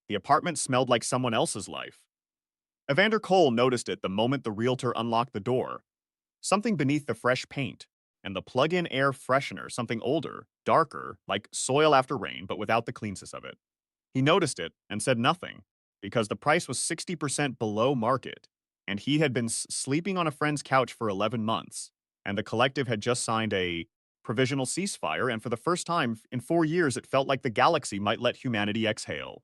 The apartment smelled like someone else's life. Evander Cole noticed it the moment the realtor unlocked the door. Something beneath the fresh paint, and the plug-in air freshener, something older, darker, like soil after rain, but without the cleanness of it. He noticed it and said nothing, because the price was 60% below market, and he had been sleeping on a friend's couch for 11 months, and the collective had just signed a provisional ceasefire, and for the first time in 4 years, it felt like the galaxy might let humanity exhale.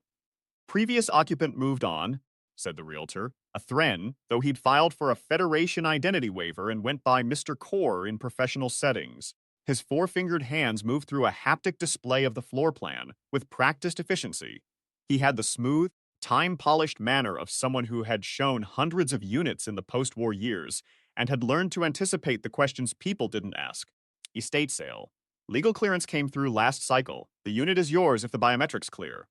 Previous occupant moved on, said the realtor, a Thren, though he'd filed for a Federation identity waiver and went by Mr. Core in professional settings. His four-fingered hands moved through a haptic display of the floor plan with practiced efficiency. He had the smooth, time-polished manner of someone who had shown hundreds of units in the post-war years and had learned to anticipate the questions people didn't ask. Estate sale. Legal clearance came through last cycle. The unit is yours if the biometrics clear.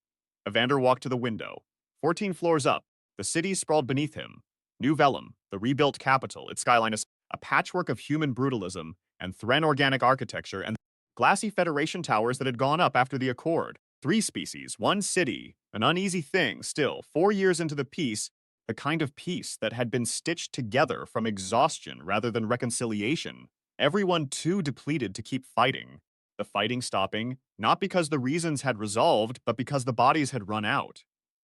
Evander walked to the window. 14 floors up, the city sprawled beneath him. New Vellum, the rebuilt capital, its skyline is a patchwork of human brutalism and Thren organic architecture and glassy Federation towers that had gone up after the Accord. 3 species, 1 city, an uneasy thing still, 4 years into the peace, the kind of peace that had been stitched together from exhaustion rather than reconciliation. Everyone too depleted to keep fighting. The fighting stopping, not because the reasons had resolved, but because the bodies had run out.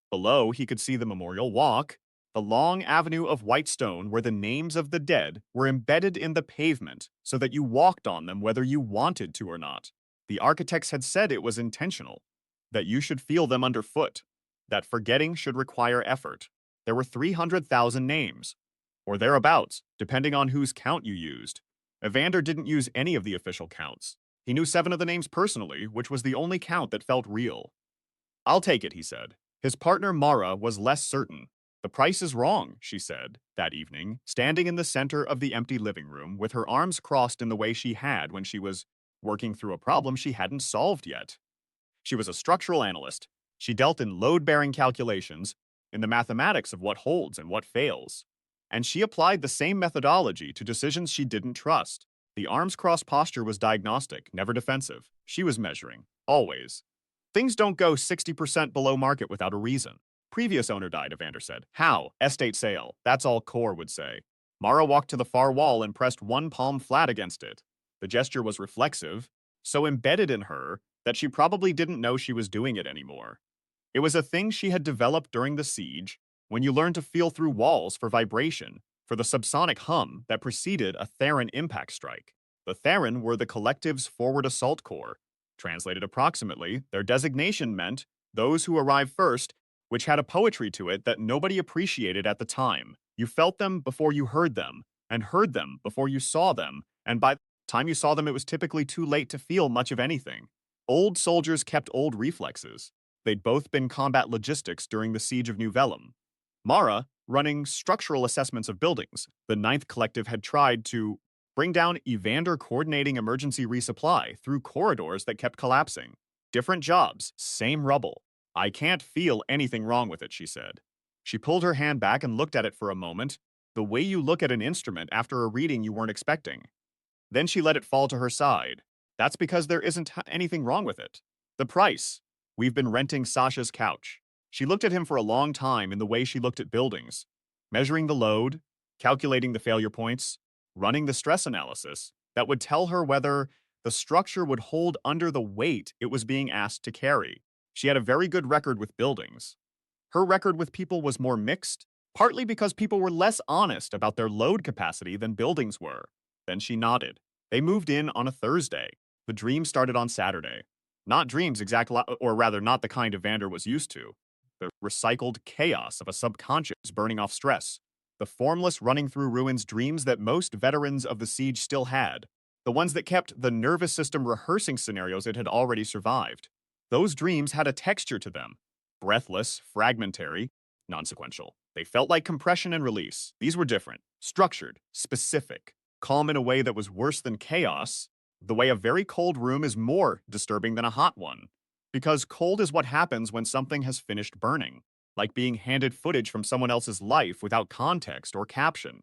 Below, he could see the Memorial Walk, the long avenue of white stone where the names of the dead were embedded in the pavement so that you walked on them whether you wanted to or not. The architects had said it was intentional, that you should feel them underfoot, that forgetting should require effort. There were 300,000 names, or thereabouts, depending on whose count you used. Evander didn't use any of the official counts. He knew 7 of the names personally, which was the only count that felt real. I'll take it, he said. His partner Mara was less certain. The price is wrong, she said, that evening, standing in the center of the empty living room with her arms crossed in the way she had when she was working through a problem she hadn't solved yet. She was a structural analyst. She dealt in load-bearing calculations, in the mathematics of what holds and what fails. And she applied the same methodology to decisions she didn't trust. The arms-crossed posture was diagnostic, never defensive. She was measuring, always. Things don't go 60% below market without a reason. Previous owner died, Evander said. How? Estate sale. That's all Core would say. Mara walked to the far wall and pressed one palm flat against it. The gesture was reflexive, so embedded in her that she probably didn't know she was doing it anymore. It was a thing she had developed during the siege, when you learned to feel through walls for vibration, for the subsonic hum that preceded a Thren impact strike. The Thren were the collective's forward assault corps. Translated approximately, their designation meant those who arrive first, which had a poetry to it that nobody appreciated at the time. You felt them before you heard them, and heard them before you saw them, and by the time you saw them it was typically too late to feel much of anything. Old soldiers kept old reflexes. They'd both been combat logistics during the siege of New Vellum. Mara, running structural assessments of buildings, the Ninth Collective had tried to bring down Evander coordinating emergency resupply through corridors that kept collapsing. Different jobs, same rubble. I can't feel anything wrong with it, she said. She pulled her hand back and looked at it for a moment, the way you look at an instrument after a reading you weren't expecting. Then she let it fall to her side. That's because there isn't anything wrong with it. The price. We've been renting Sasha's couch. She looked at him for a long time in the way she looked at buildings, measuring the load, calculating the failure points, running the stress analysis that would tell her whether the structure would hold under the weight it was being asked to carry. She had a very good record with buildings. Her record with people was more mixed, partly because people were less honest about their load capacity than buildings were. Then she nodded. They moved in on a Thursday. The dream started on Saturday. Not dreams exactly, or rather not the kind Evander was used to. The recycled chaos of a subconscious burning off stress. The formless running through ruins dreams that most veterans of the siege still had. The ones that kept the nervous system rehearsing scenarios it had already survived. Those dreams had a texture to them. Breathless, fragmentary, non-sequential. They felt like compression and release. These were different, structured, specific, calm in a way that was worse than chaos. The way a very cold room is more disturbing than a hot one. Because cold is what happens when something has finished burning, like being handed footage from someone else's life without context or caption.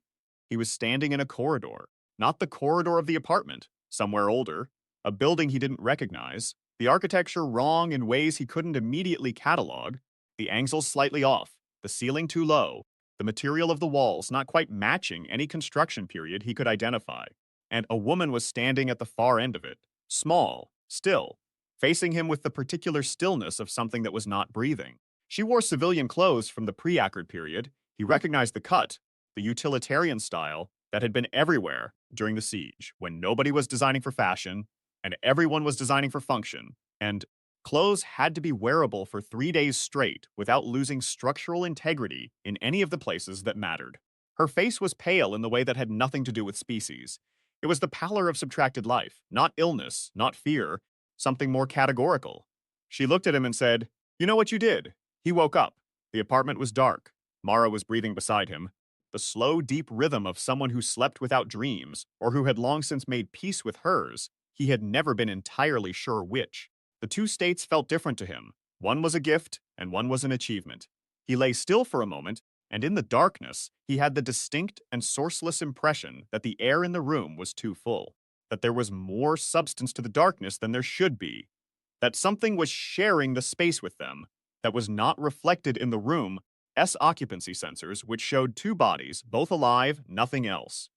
He was standing in a corridor, not the corridor of the apartment, somewhere older, a building he didn't recognize, the architecture wrong in ways he couldn't immediately catalog, The angles slightly off, the ceiling too low, the material of the walls not quite matching any construction period he could identify. And a woman was standing at the far end of it, small, still, facing him with the particular stillness of something that was not breathing. She wore civilian clothes from the pre-Acrid period. He recognized the cut, the utilitarian style that had been everywhere during the siege, when nobody was designing for fashion and everyone was designing for function, and clothes had to be wearable for 3 days straight without losing structural integrity in any of the places that mattered. Her face was pale in the way that had nothing to do with species. It was the pallor of subtracted life, not illness, not fear, something more categorical. She looked at him and said, "You know what you did?" He woke up. The apartment was dark. Mara was breathing beside him. The slow, deep rhythm of someone who slept without dreams, or who had long since made peace with hers. He had never been entirely sure which. The two states felt different to him. One was a gift, and one was an achievement. He lay still for a moment, and in the darkness, he had the distinct and sourceless impression that the air in the room was too full, that there was more substance to the darkness than there should be, that something was sharing the space with them, that was not reflected in the room's occupancy sensors, which showed two bodies, both alive, nothing else.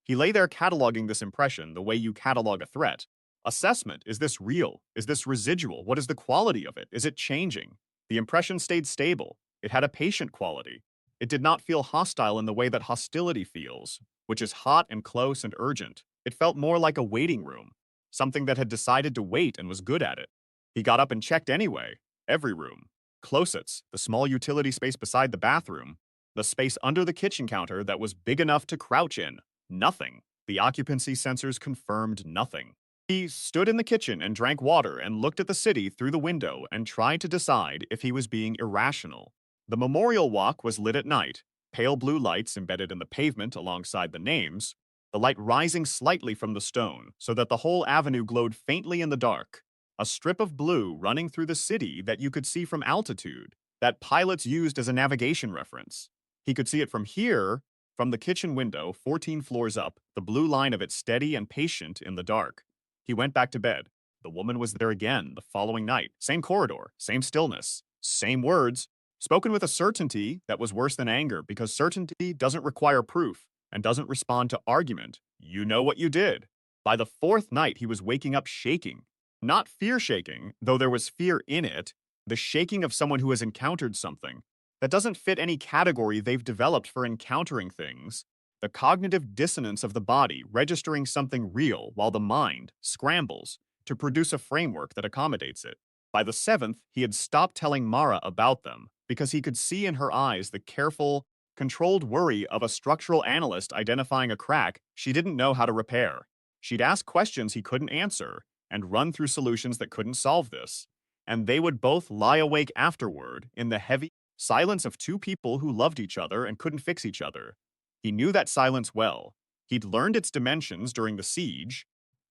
He lay there cataloging this impression the way you catalog a threat. Assessment: is this real? Is this residual? What is the quality of it? Is it changing? The impression stayed stable. It had a patient quality. It did not feel hostile in the way that hostility feels, which is hot and close and urgent. It felt more like a waiting room, something that had decided to wait and was good at it. He got up and checked anyway. Every room. Closets, the small utility space beside the bathroom, the space under the kitchen counter that was big enough to crouch in. Nothing. The occupancy sensors confirmed nothing. He stood in the kitchen and drank water and looked at the city through the window and tried to decide if he was being irrational. The memorial walk was lit at night, pale blue lights embedded in the pavement alongside the names, the light rising slightly from the stone so that the whole avenue glowed faintly in the dark. A strip of blue running through the city that you could see from altitude, that pilots used as a navigation reference. He could see it from here, from the kitchen window, 14 floors up, the blue line of it steady and patient in the dark. He went back to bed. The woman was there again the following night. Same corridor, same stillness, same words, spoken with a certainty that was worse than anger, because certainty doesn't require proof and doesn't respond to argument. You know what you did. By the fourth night, he was waking up shaking. Not fear shaking, though there was fear in it, the shaking of someone who has encountered something that doesn't fit any category they've developed for encountering things. The cognitive dissonance of the body registering something real while the mind scrambles to produce a framework that accommodates it. By the seventh, he had stopped telling Mara about them because he could see in her eyes the careful, controlled worry of a structural analyst identifying a crack she didn't know how to repair. She'd ask questions he couldn't answer and run through solutions that couldn't solve this. And they would both lie awake afterward in the heavy silence of two people who loved each other and couldn't fix each other. He knew that silence well. He'd learned its dimensions during the siege,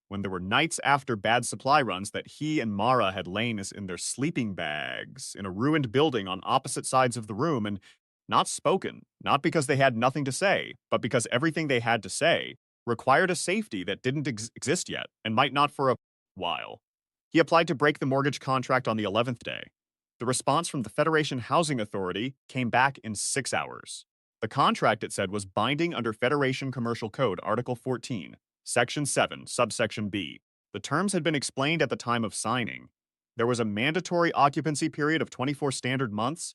when there were nights after bad supply runs that he and Mara had lain as in their sleeping bags in a ruined building on opposite sides of the room and not spoken, not because they had nothing to say, but because everything they had to say required a safety that didn't exist yet and might not for a while. He applied to break the mortgage contract on the 11th day. The response from the Federation Housing Authority came back in 6 hours. The contract, it said, was binding under Federation Commercial Code, Article 14, Section 7, Subsection B. The terms had been explained at the time of signing. There was a mandatory occupancy period of 24 standard months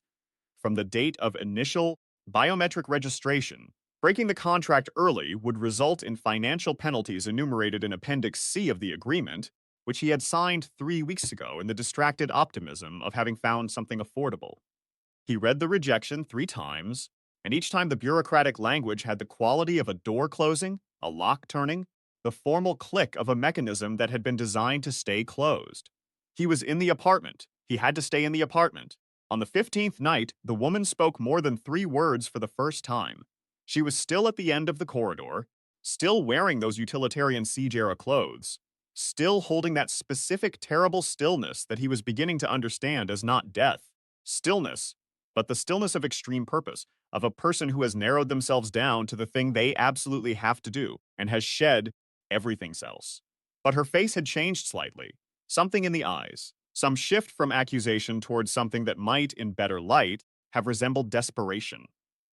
from the date of initial biometric registration. Breaking the contract early would result in financial penalties enumerated in Appendix C of the agreement, which he had signed 3 weeks ago in the distracted optimism of having found something affordable. He read the rejection 3 times, and each time the bureaucratic language had the quality of a door closing, a lock turning, the formal click of a mechanism that had been designed to stay closed. He was in the apartment. He had to stay in the apartment. On the 15th night, the woman spoke more than 3 words for the first time. She was still at the end of the corridor, still wearing those utilitarian siege-era clothes, still holding that specific terrible stillness that he was beginning to understand as not death. Stillness, but the stillness of extreme purpose, of a person who has narrowed themselves down to the thing they absolutely have to do and has shed everything else. But her face had changed slightly. Something in the eyes, Some shift from accusation towards something that might, in better light, have resembled desperation.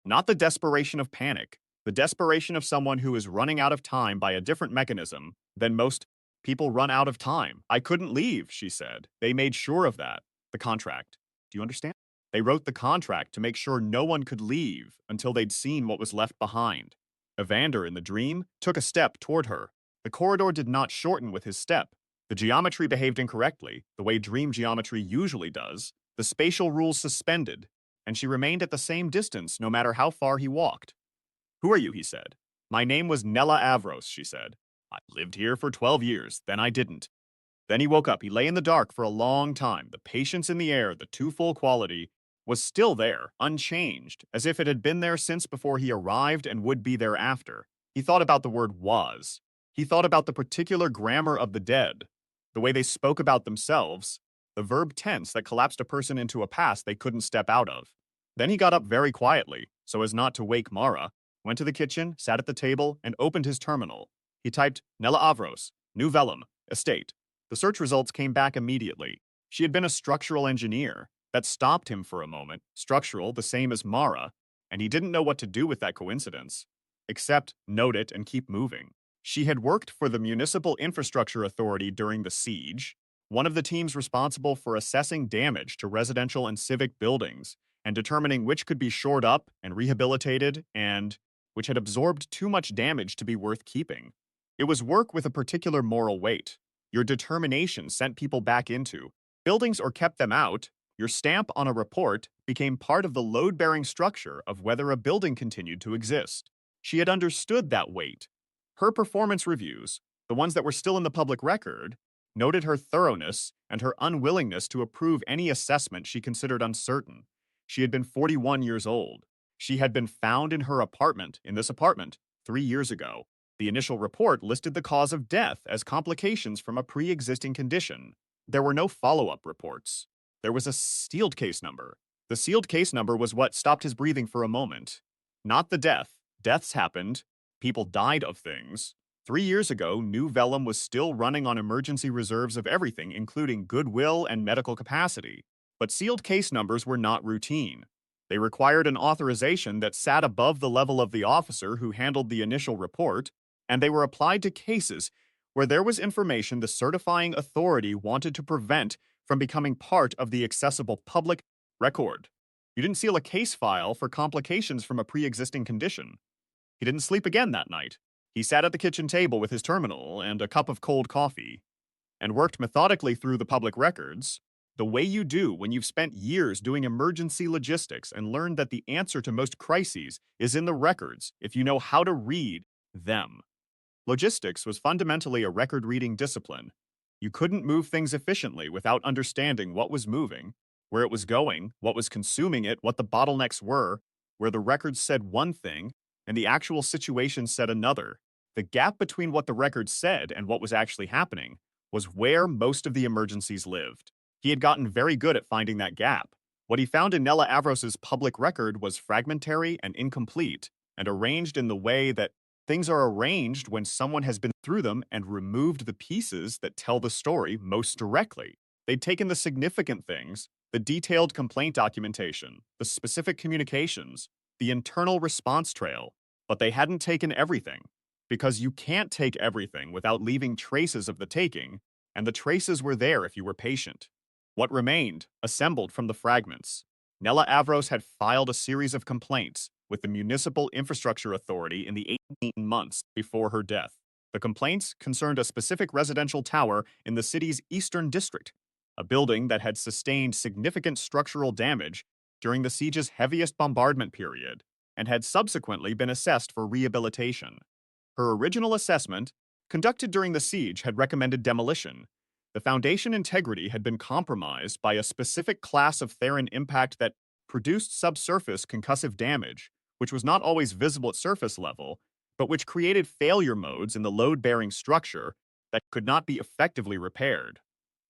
Not the desperation of panic, the desperation of someone who is running out of time by a different mechanism than most people run out of time. I couldn't leave, she said. They made sure of that. The contract. Do you understand? They wrote the contract to make sure no one could leave until they'd seen what was left behind. Evander, in the dream, took a step toward her. The corridor did not shorten with his step. The geometry behaved incorrectly, the way dream geometry usually does. The spatial rules suspended, and she remained at the same distance no matter how far he walked. Who are you? He said. My name was Nella Avros, she said. I lived here for 12 years, then I didn't. Then he woke up. He lay in the dark for a long time. The patience in the air, the twofold quality, was still there, unchanged, as if it had been there since before he arrived and would be there after. He thought about the word was. He thought about the particular grammar of the dead, the way they spoke about themselves, the verb tense that collapsed a person into a past they couldn't step out of. Then he got up very quietly, so as not to wake Mara, went to the kitchen, sat at the table, and opened his terminal. He typed Nella Avros, New Vellum, Estate. The search results came back immediately. She had been a structural engineer. That stopped him for a moment, structural, the same as Mara, and he didn't know what to do with that coincidence, except note it and keep moving. She had worked for the Municipal Infrastructure Authority during the siege, one of the teams responsible for assessing damage to residential and civic buildings and determining which could be shored up and rehabilitated and which had absorbed too much damage to be worth keeping. It was work with a particular moral weight. Your determination sent people back into buildings or kept them out. Your stamp on a report became part of the load-bearing structure of whether a building continued to exist. She had understood that weight. Her performance reviews, the ones that were still in the public record, noted her thoroughness and her unwillingness to approve any assessment she considered uncertain. She had been 41 years old. She had been found in her apartment, in this apartment, 3 years ago. The initial report listed the cause of death as complications from a pre-existing condition. There were no follow-up reports. There was a sealed case number. The sealed case number was what stopped his breathing for a moment. Not the death. Deaths happened. People died of things. 3 years ago, New Vellum was still running on emergency reserves of everything, including goodwill and medical capacity. But sealed case numbers were not routine. They required an authorization that sat above the level of the officer who handled the initial report, and they were applied to cases where there was information the certifying authority wanted to prevent from becoming part of the accessible public record. You didn't seal a case file for complications from a pre-existing condition. He didn't sleep again that night. He sat at the kitchen table with his terminal and a cup of cold coffee, and worked methodically through the public records, the way you do when you've spent years doing emergency logistics and learned that the answer to most crises is in the records if you know how to read them. Logistics was fundamentally a record-reading discipline. You couldn't move things efficiently without understanding what was moving, where it was going, what was consuming it, what the bottlenecks were, where the records said one thing and the actual situation said another. The gap between what the record said and what was actually happening was where most of the emergencies lived. He had gotten very good at finding that gap. What he found in Nella Avros's public record was fragmentary and incomplete, and arranged in the way that things are arranged when someone has been through them and removed the pieces that tell the story most directly. They'd taken the significant things, the detailed complaint documentation, the specific communications, the internal response trail, but they hadn't taken everything. Because you can't take everything without leaving traces of the taking, and the traces were there if you were patient. What remained, assembled from the fragments. Nella Avros had filed a series of complaints with the Municipal Infrastructure Authority in the 18 months before her death. The complaints concerned a specific residential tower in the city's eastern district, a building that had sustained significant structural damage during the siege's heaviest bombardment period and had subsequently been assessed for rehabilitation. Her original assessment, conducted during the siege, had recommended demolition. The foundation integrity had been compromised by a specific class of theron impact that produced subsurface concussive damage, which was not always visible at surface level, but which created failure modes in the load-bearing structure that could not be effectively repaired.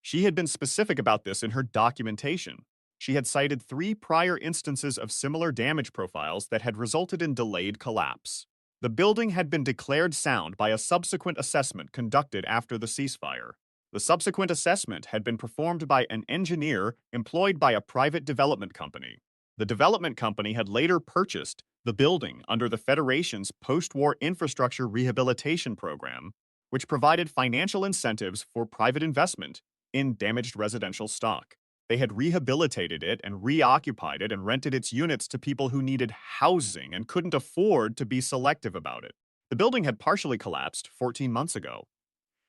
She had been specific about this in her documentation. She had cited 3 prior instances of similar damage profiles that had resulted in delayed collapse. The building had been declared sound by a subsequent assessment conducted after the ceasefire. The subsequent assessment had been performed by an engineer employed by a private development company. The development company had later purchased the building under the Federation's post-war infrastructure rehabilitation program, which provided financial incentives for private investment in damaged residential stock. They had rehabilitated it and reoccupied it and rented its units to people who needed housing and couldn't afford to be selective about it. The building had partially collapsed 14 months ago.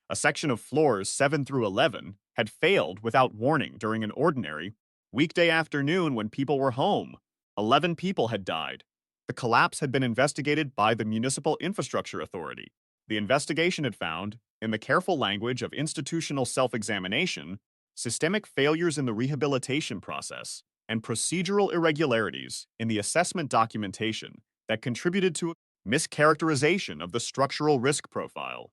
A section of floors 7 through 11 had failed without warning during an ordinary weekday afternoon when people were home. 11 people had died. The collapse had been investigated by the Municipal Infrastructure Authority. The investigation had found, in the careful language of institutional self-examination, systemic failures in the rehabilitation process and procedural irregularities in the assessment documentation that contributed to a mischaracterization of the structural risk profile.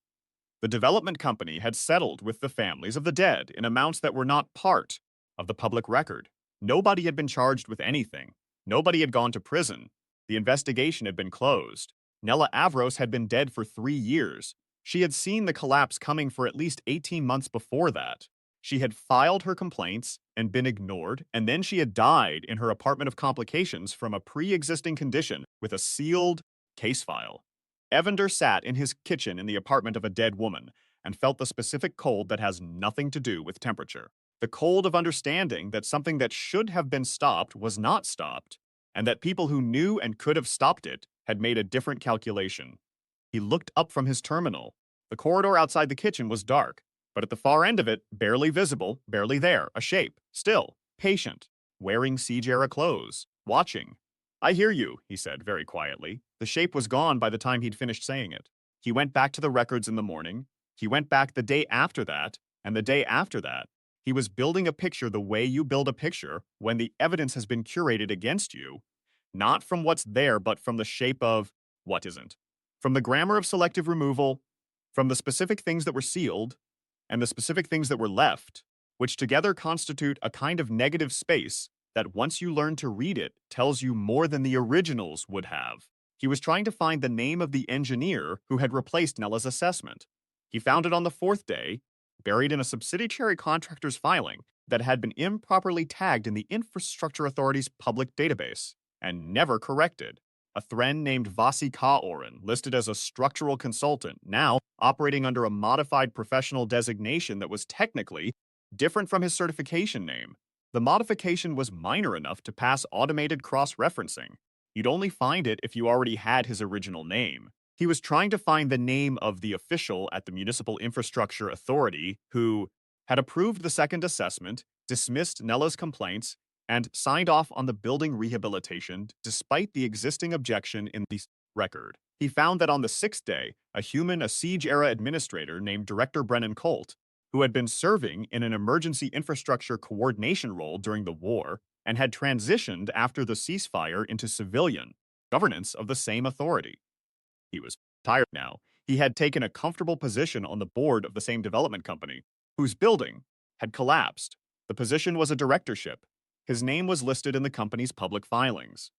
The development company had settled with the families of the dead in amounts that were not part of the public record. Nobody had been charged with anything. Nobody had gone to prison. The investigation had been closed. Nella Avros had been dead for 3 years. She had seen the collapse coming for at least 18 months before that. She had filed her complaints and been ignored, and then she had died in her apartment of complications from a pre-existing condition with a sealed case file. Evander sat in his kitchen in the apartment of a dead woman and felt the specific cold that has nothing to do with temperature. The cold of understanding that something that should have been stopped was not stopped, and that people who knew and could have stopped it had made a different calculation. He looked up from his terminal. The corridor outside the kitchen was dark, but at the far end of it, barely visible, barely there, a shape, still, patient, wearing siege-era clothes, watching. "I hear you," he said very quietly. The shape was gone by the time he'd finished saying it. He went back to the records in the morning. He went back the day after that, and the day after that. He was building a picture the way you build a picture when the evidence has been curated against you, not from what's there, but from the shape of what isn't. From the grammar of selective removal, from the specific things that were sealed, and the specific things that were left, which together constitute a kind of negative space that once you learn to read it tells you more than the originals would have. He was trying to find the name of the engineer who had replaced Nella's assessment. He found it on the 4th day, buried in a subsidiary contractor's filing that had been improperly tagged in the Infrastructure Authority's public database, and never corrected. A Thren named Vasi Ka-Oren, listed as a structural consultant, now operating under a modified professional designation that was technically different from his certification name. The modification was minor enough to pass automated cross-referencing. You'd only find it if you already had his original name. He was trying to find the name of the official at the Municipal Infrastructure Authority who had approved the second assessment, dismissed Nella's complaints, and signed off on the building rehabilitation despite the existing objection in the record. He found that on the 6th day, a siege-era administrator named Director Brennan Colt, who had been serving in an emergency infrastructure coordination role during the war and had transitioned after the ceasefire into civilian governance of the same authority. He was tired now. He had taken a comfortable position on the board of the same development company, whose building had collapsed. The position was a directorship. His name was listed in the company's public filings.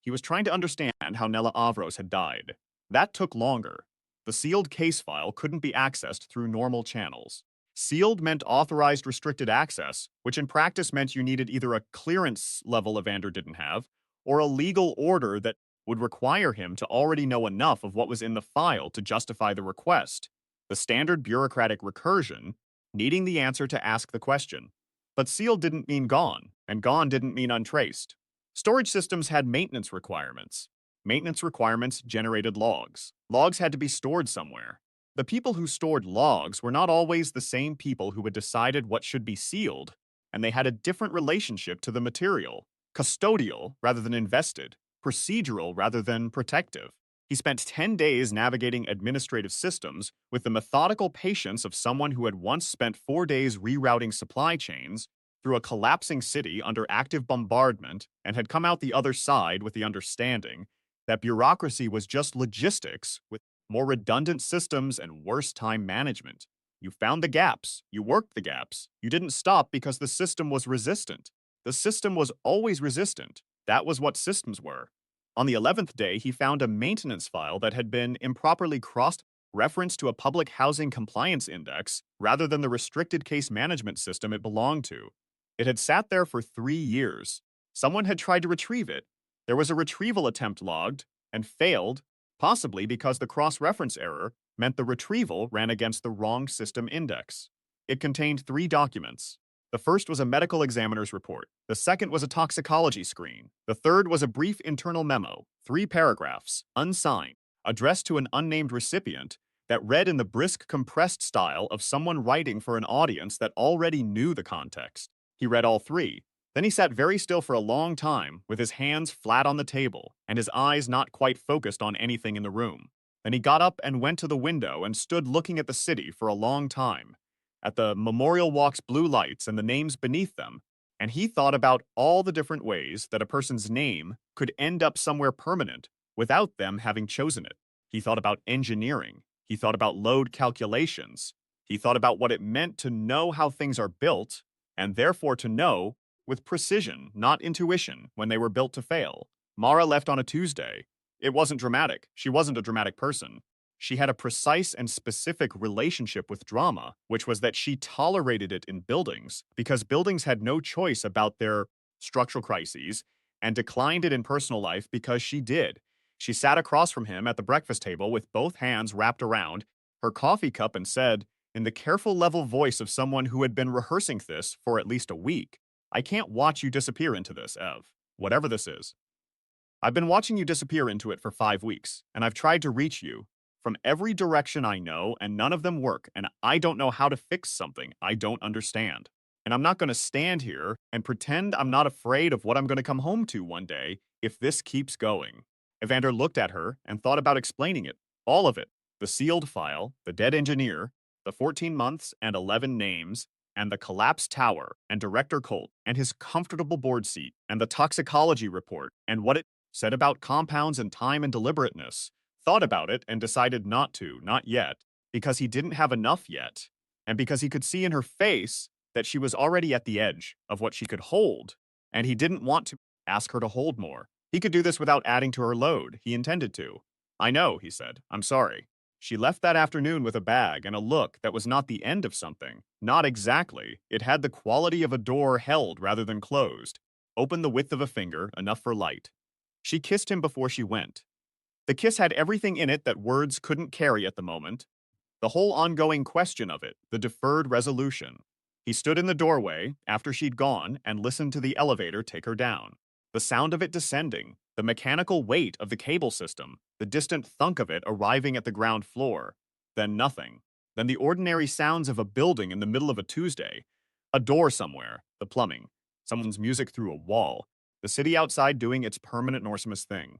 He was trying to understand how Nella Avros had died. That took longer. The sealed case file couldn't be accessed through normal channels. Sealed meant authorized restricted access, which in practice meant you needed either a clearance level Evander didn't have, or a legal order that would require him to already know enough of what was in the file to justify the request. The standard bureaucratic recursion, needing the answer to ask the question. But sealed didn't mean gone, and gone didn't mean untraced. Storage systems had maintenance requirements. Maintenance requirements generated logs. Logs had to be stored somewhere. The people who stored logs were not always the same people who had decided what should be sealed, and they had a different relationship to the material, custodial rather than invested, procedural rather than protective. He spent 10 days navigating administrative systems with the methodical patience of someone who had once spent 4 days rerouting supply chains through a collapsing city under active bombardment and had come out the other side with the understanding that bureaucracy was just logistics with more redundant systems and worse time management. You found the gaps. You worked the gaps. You didn't stop because the system was resistant. The system was always resistant. That was what systems were. On the 11th day, he found a maintenance file that had been improperly crossed reference to a public housing compliance index rather than the restricted case management system it belonged to. It had sat there for 3 years. Someone had tried to retrieve it. There was a retrieval attempt logged and failed, possibly because the cross-reference error meant the retrieval ran against the wrong system index. It contained 3 documents. The first was a medical examiner's report. The second was a toxicology screen. The third was a brief internal memo, 3 paragraphs, unsigned, addressed to an unnamed recipient that read in the brisk, compressed style of someone writing for an audience that already knew the context. He read all 3. Then he sat very still for a long time, with his hands flat on the table and his eyes not quite focused on anything in the room. Then he got up and went to the window and stood looking at the city for a long time, at the Memorial Walk's blue lights and the names beneath them, and he thought about all the different ways that a person's name could end up somewhere permanent without them having chosen it. He thought about engineering. He thought about load calculations. He thought about what it meant to know how things are built, and therefore to know with precision, not intuition, when they were built to fail. Mara left on a Tuesday. It wasn't dramatic. She wasn't a dramatic person. She had a precise and specific relationship with drama, which was that she tolerated it in buildings because buildings had no choice about their structural crises and declined it in personal life because she did. She sat across from him at the breakfast table with both hands wrapped around her coffee cup and said, in the careful level voice of someone who had been rehearsing this for at least a week, I can't watch you disappear into this, Ev, whatever this is. I've been watching you disappear into it for 5 weeks, and I've tried to reach you from every direction I know, and none of them work, and I don't know how to fix something I don't understand. And I'm not going to stand here and pretend I'm not afraid of what I'm going to come home to one day if this keeps going. Evander looked at her and thought about explaining it, all of it, the sealed file, the dead engineer, the 14 months and 11 names, and the collapsed tower, and Director Colt, and his comfortable board seat, and the toxicology report, and what it said about compounds and time and deliberateness. Thought about it and decided not to, not yet, because he didn't have enough yet, and because he could see in her face that she was already at the edge of what she could hold, and he didn't want to ask her to hold more. He could do this without adding to her load. He intended to. I know, he said. I'm sorry. She left that afternoon with a bag and a look that was not the end of something. Not exactly. It had the quality of a door held rather than closed. Open the width of a finger, enough for light. She kissed him before she went. The kiss had everything in it that words couldn't carry at the moment. The whole ongoing question of it, the deferred resolution. He stood in the doorway after she'd gone and listened to the elevator take her down. The sound of it descending, the mechanical weight of the cable system, the distant thunk of it arriving at the ground floor. Then nothing. Then the ordinary sounds of a building in the middle of a Tuesday. A door somewhere, the plumbing, someone's music through a wall, the city outside doing its permanent Norsemus thing.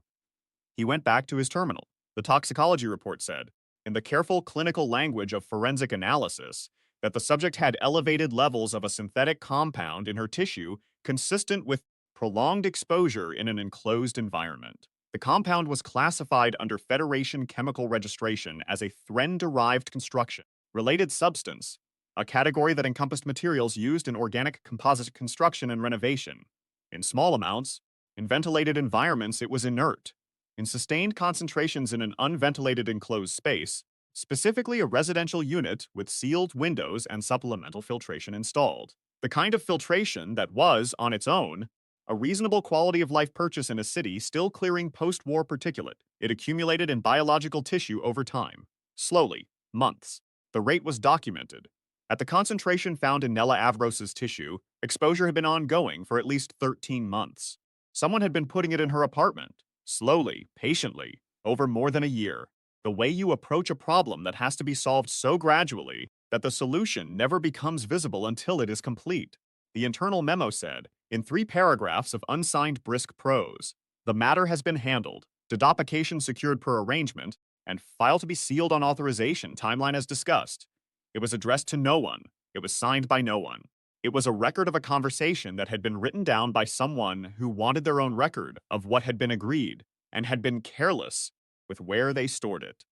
He went back to his terminal. The toxicology report said, in the careful clinical language of forensic analysis, that the subject had elevated levels of a synthetic compound in her tissue consistent with prolonged exposure in an enclosed environment. The compound was classified under Federation chemical registration as a Thren-derived construction, related substance, a category that encompassed materials used in organic composite construction and renovation. In small amounts, in ventilated environments, it was inert. In sustained concentrations in an unventilated enclosed space, specifically a residential unit with sealed windows and supplemental filtration installed. The kind of filtration that was, on its own, a reasonable quality of life purchase in a city still clearing post-war particulate. It accumulated in biological tissue over time. Slowly, months. The rate was documented. At the concentration found in Nella Avros's tissue, exposure had been ongoing for at least 13 months. Someone had been putting it in her apartment, slowly, patiently, over more than a year. The way you approach a problem that has to be solved so gradually that the solution never becomes visible until it is complete. The internal memo said, in 3 paragraphs of unsigned brisk prose, the matter has been handled, dedopication secured per arrangement, and file to be sealed on authorization, timeline as discussed. It was addressed to no one. It was signed by no one. It was a record of a conversation that had been written down by someone who wanted their own record of what had been agreed and had been careless with where they stored it.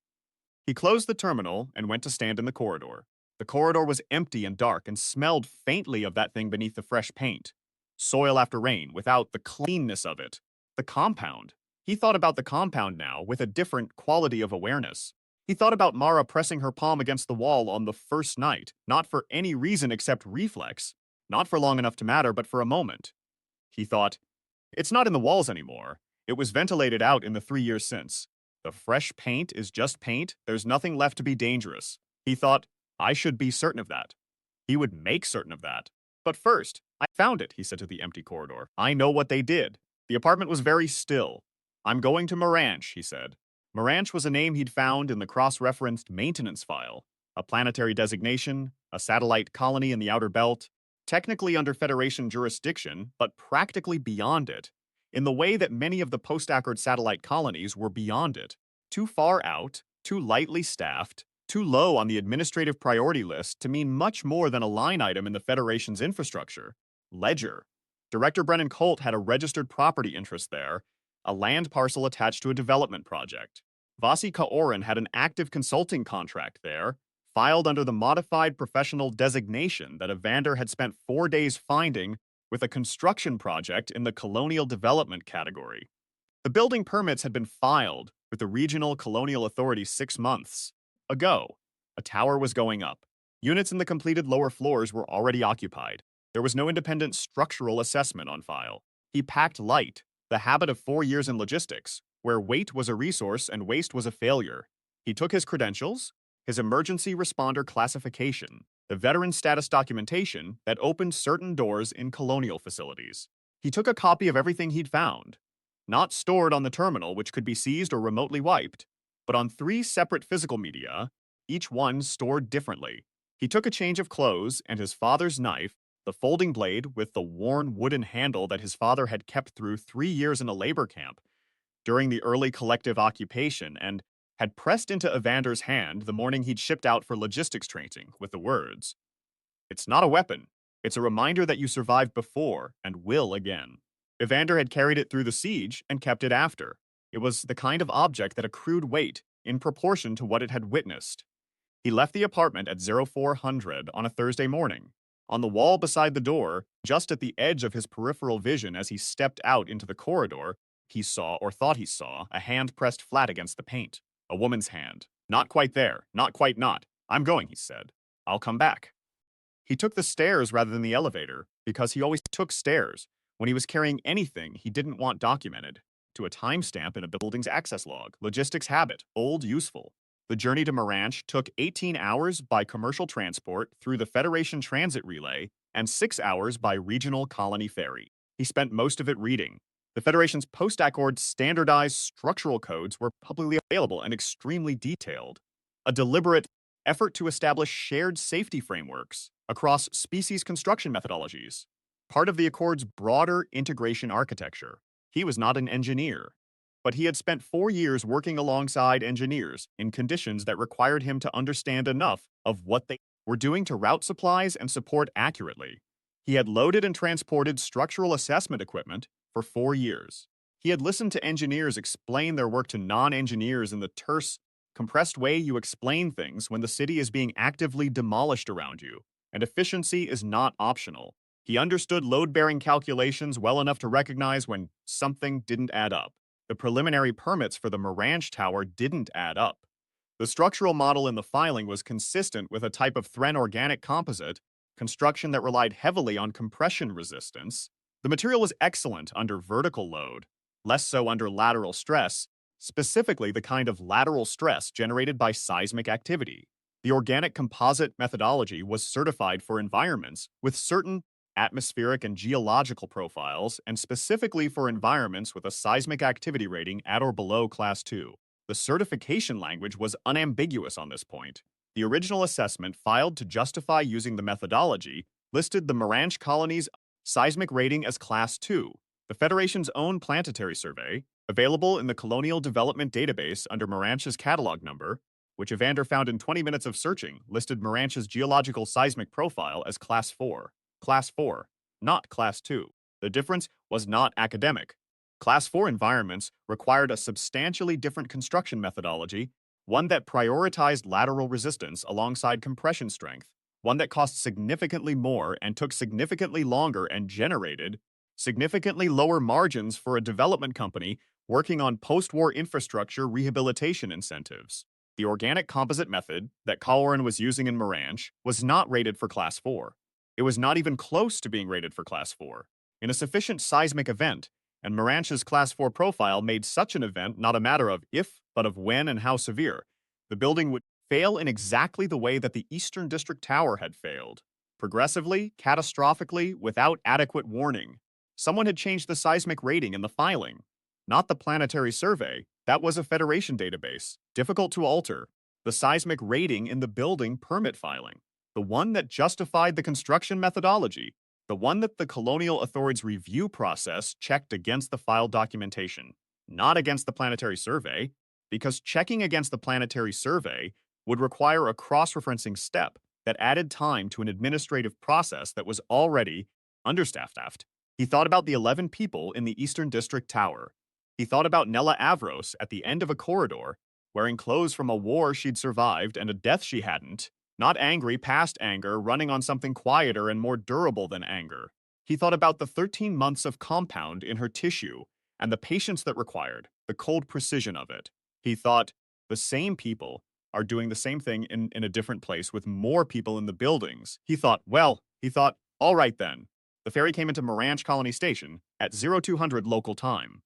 He closed the terminal and went to stand in the corridor. The corridor was empty and dark and smelled faintly of that thing beneath the fresh paint. Soil after rain, without the cleanness of it. The compound. He thought about the compound now with a different quality of awareness. He thought about Mara pressing her palm against the wall on the first night, not for any reason except reflex, not for long enough to matter, but for a moment. He thought, it's not in the walls anymore. It was ventilated out in the 3 years since. The fresh paint is just paint. There's nothing left to be dangerous. He thought, I should be certain of that. He would make certain of that. But first, I found it, he said to the empty corridor. I know what they did. The apartment was very still. I'm going to Moranch, he said. Moranch was a name he'd found in the cross-referenced maintenance file, a planetary designation, a satellite colony in the outer belt, technically under Federation jurisdiction, but practically beyond it, in the way that many of the post-Accord satellite colonies were beyond it. Too far out, too lightly staffed, too low on the administrative priority list to mean much more than a line item in the Federation's infrastructure. Ledger. Director Brennan Colt had a registered property interest there, a land parcel attached to a development project. Vasi Kaorin had an active consulting contract there, filed under the modified professional designation that Evander had spent 4 days finding with a construction project in the colonial development category. The building permits had been filed with the regional colonial authority 6 months ago. A tower was going up. Units in the completed lower floors were already occupied. There was no independent structural assessment on file. He packed light, the habit of 4 years in logistics, where weight was a resource and waste was a failure. He took his credentials, his emergency responder classification, the veteran status documentation that opened certain doors in colonial facilities. He took a copy of everything he'd found, not stored on the terminal, which could be seized or remotely wiped, but on 3 separate physical media, each one stored differently. He took a change of clothes and his father's knife, the folding blade with the worn wooden handle that his father had kept through 3 years in a labor camp during the early collective occupation, and had pressed into Evander's hand the morning he'd shipped out for logistics training with the words, "It's not a weapon. It's a reminder that you survived before and will again." Evander had carried it through the siege and kept it after. It was the kind of object that accrued weight in proportion to what it had witnessed. He left the apartment at 0400 on a Thursday morning. On the wall beside the door, just at the edge of his peripheral vision as he stepped out into the corridor, he saw, or thought he saw, a hand pressed flat against the paint. A woman's hand. Not quite there. Not quite not. I'm going, he said. I'll come back. He took the stairs rather than the elevator, because he always took stairs when he was carrying anything he didn't want documented, to a timestamp in a building's access log. Logistics habit. Old, useful. The journey to Moranch took 18 hours by commercial transport through the Federation Transit Relay and 6 hours by regional colony ferry. He spent most of it reading. The Federation's post-Accord standardized structural codes were publicly available and extremely detailed. A deliberate effort to establish shared safety frameworks across species construction methodologies, part of the Accord's broader integration architecture. He was not an engineer, but he had spent 4 years working alongside engineers in conditions that required him to understand enough of what they were doing to route supplies and support accurately. He had loaded and transported structural assessment equipment for 4 years. He had listened to engineers explain their work to non-engineers in the terse, compressed way you explain things when the city is being actively demolished around you, and efficiency is not optional. He understood load-bearing calculations well enough to recognize when something didn't add up. The preliminary permits for the Moranch Tower didn't add up. The structural model in the filing was consistent with a type of Thren organic composite, construction that relied heavily on compression resistance. The material was excellent under vertical load, less so under lateral stress, specifically the kind of lateral stress generated by seismic activity. The organic composite methodology was certified for environments with certain atmospheric and geological profiles, and specifically for environments with a seismic activity rating at or below Class 2. The certification language was unambiguous on this point. The original assessment filed to justify using the methodology listed the Moranch colony's seismic rating as Class 2. The Federation's own planetary survey, available in the Colonial Development Database under Moranch's catalog number, which Evander found in 20 minutes of searching, listed Moranch's geological seismic profile as Class 4. Class 4, not Class 2. The difference was not academic. Class 4 environments required a substantially different construction methodology, one that prioritized lateral resistance alongside compression strength, one that cost significantly more and took significantly longer and generated significantly lower margins for a development company working on post-war infrastructure rehabilitation incentives. The organic composite method that Colwyn was using in Morange was not rated for Class 4. It was not even close to being rated for Class 4. In a sufficient seismic event, and Morange's Class 4 profile made such an event not a matter of if, but of when and how severe, the building would fail in exactly the way that the Eastern District Tower had failed. Progressively, catastrophically, without adequate warning. Someone had changed the seismic rating in the filing. Not the planetary survey, that was a Federation database, difficult to alter. The seismic rating in the building permit filing, the one that justified the construction methodology, the one that the colonial authorities' review process checked against the file documentation, not against the planetary survey, because checking against the planetary survey would require a cross-referencing step that added time to an administrative process that was already understaffed. He thought about the 11 people in the Eastern District Tower. He thought about Nella Avros at the end of a corridor, wearing clothes from a war she'd survived and a death she hadn't, not angry past anger, running on something quieter and more durable than anger. He thought about the 13 months of compound in her tissue and the patience that required, the cold precision of it. He thought, the same people are doing the same thing in a different place with more people in the buildings. He thought, all right then. The ferry came into Morange Colony Station at 0200 local time.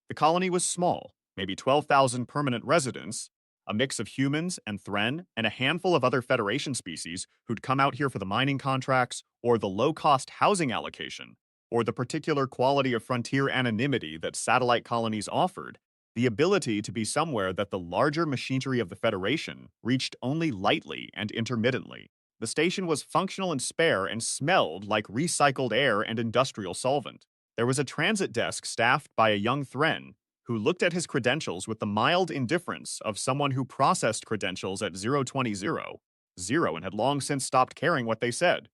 The colony was small, maybe 12,000 permanent residents, a mix of humans and Thren, and a handful of other Federation species who'd come out here for the mining contracts, or the low-cost housing allocation, or the particular quality of frontier anonymity that satellite colonies offered, the ability to be somewhere that the larger machinery of the Federation reached only lightly and intermittently. The station was functional and spare and smelled like recycled air and industrial solvent. There was a transit desk staffed by a young Thren who looked at his credentials with the mild indifference of someone who processed credentials at 020 and had long since stopped caring what they said.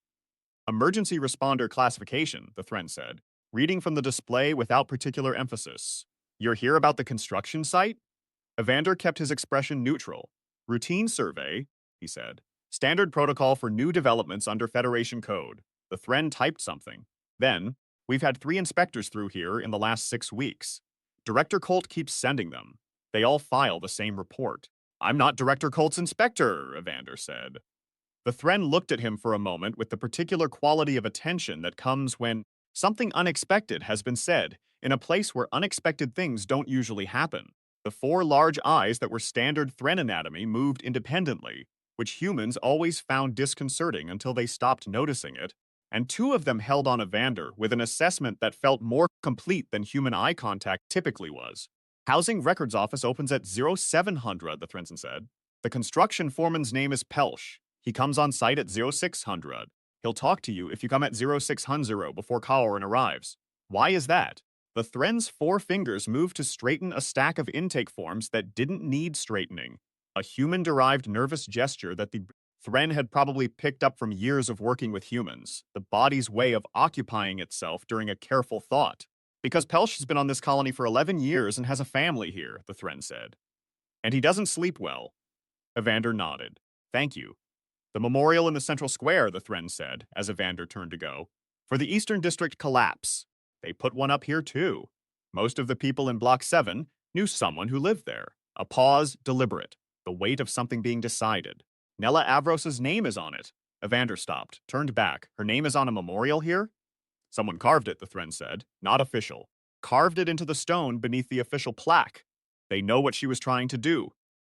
Emergency responder classification, the Thren said, reading from the display without particular emphasis. You're here about the construction site? Evander kept his expression neutral. Routine survey, he said. Standard protocol for new developments under Federation code. The Thren typed something. Then, we've had 3 inspectors through here in the last 6 weeks. Director Colt keeps sending them. They all file the same report. I'm not Director Colt's inspector, Evander said. The Thren looked at him for a moment with the particular quality of attention that comes when something unexpected has been said in a place where unexpected things don't usually happen. The 4 large eyes that were standard Thren anatomy moved independently, which humans always found disconcerting until they stopped noticing it, and 2 of them held on Evander with an assessment that felt more complete than human eye contact typically was. Housing Records Office opens at 0700, the Threnson said. The construction foreman's name is Pelsh. He comes on site at 0600. He'll talk to you if you come at 0600 before Colwyn arrives. Why is that? The Thren's 4 fingers moved to straighten a stack of intake forms that didn't need straightening. A human-derived nervous gesture that the Thren had probably picked up from years of working with humans, the body's way of occupying itself during a careful thought. Because Pelsh has been on this colony for 11 years and has a family here, the Thren said. And he doesn't sleep well. Evander nodded. Thank you. The memorial in the central square, the Thren said, as Evander turned to go. For the Eastern District collapse. They put one up here, too. Most of the people in Block 7 knew someone who lived there. A pause, deliberate. The weight of something being decided. Nella Avros's name is on it. Evander stopped, turned back. Her name is on a memorial here? Someone carved it, the Thren said. Not official. Carved it into the stone beneath the official plaque. They know what she was trying to do.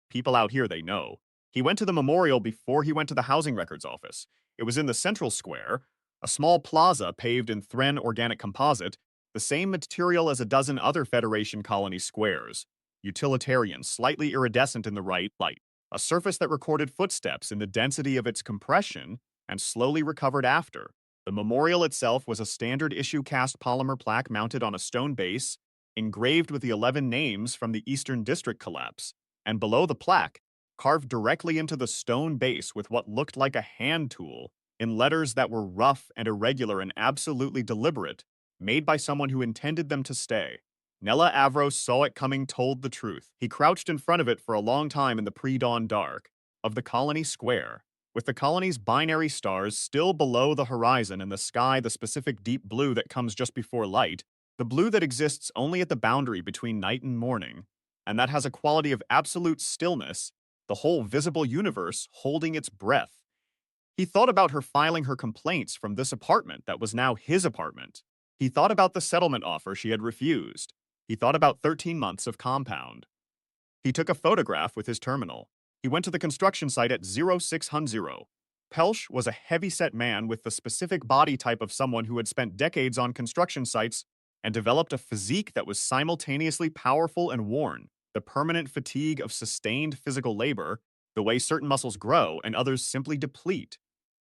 People out here, they know. He went to the memorial before he went to the Housing Records Office. It was in the central square, a small plaza paved in Thren organic composite, the same material as a dozen other Federation colony squares. Utilitarian, slightly iridescent in the right light. A surface that recorded footsteps in the density of its compression and slowly recovered after. The memorial itself was a standard issue cast polymer plaque mounted on a stone base, engraved with the 11 names from the Eastern District collapse, and below the plaque, carved directly into the stone base with what looked like a hand tool, in letters that were rough and irregular and absolutely deliberate, made by someone who intended them to stay. Nella Avros saw it coming, told the truth. He crouched in front of it for a long time in the pre-dawn dark of the colony square, with the colony's binary stars still below the horizon and the sky the specific deep blue that comes just before light, the blue that exists only at the boundary between night and morning, and that has a quality of absolute stillness the whole visible universe holding its breath. He thought about her filing her complaints from this apartment that was now his apartment. He thought about the settlement offer she had refused. He thought about 13 months of compound. He took a photograph with his terminal. He went to the construction site at 0600. Pelsch was a heavy-set man with the specific body type of someone who had spent decades on construction sites and developed a physique that was simultaneously powerful and worn. The permanent fatigue of sustained physical labor, the way certain muscles grow and others simply deplete.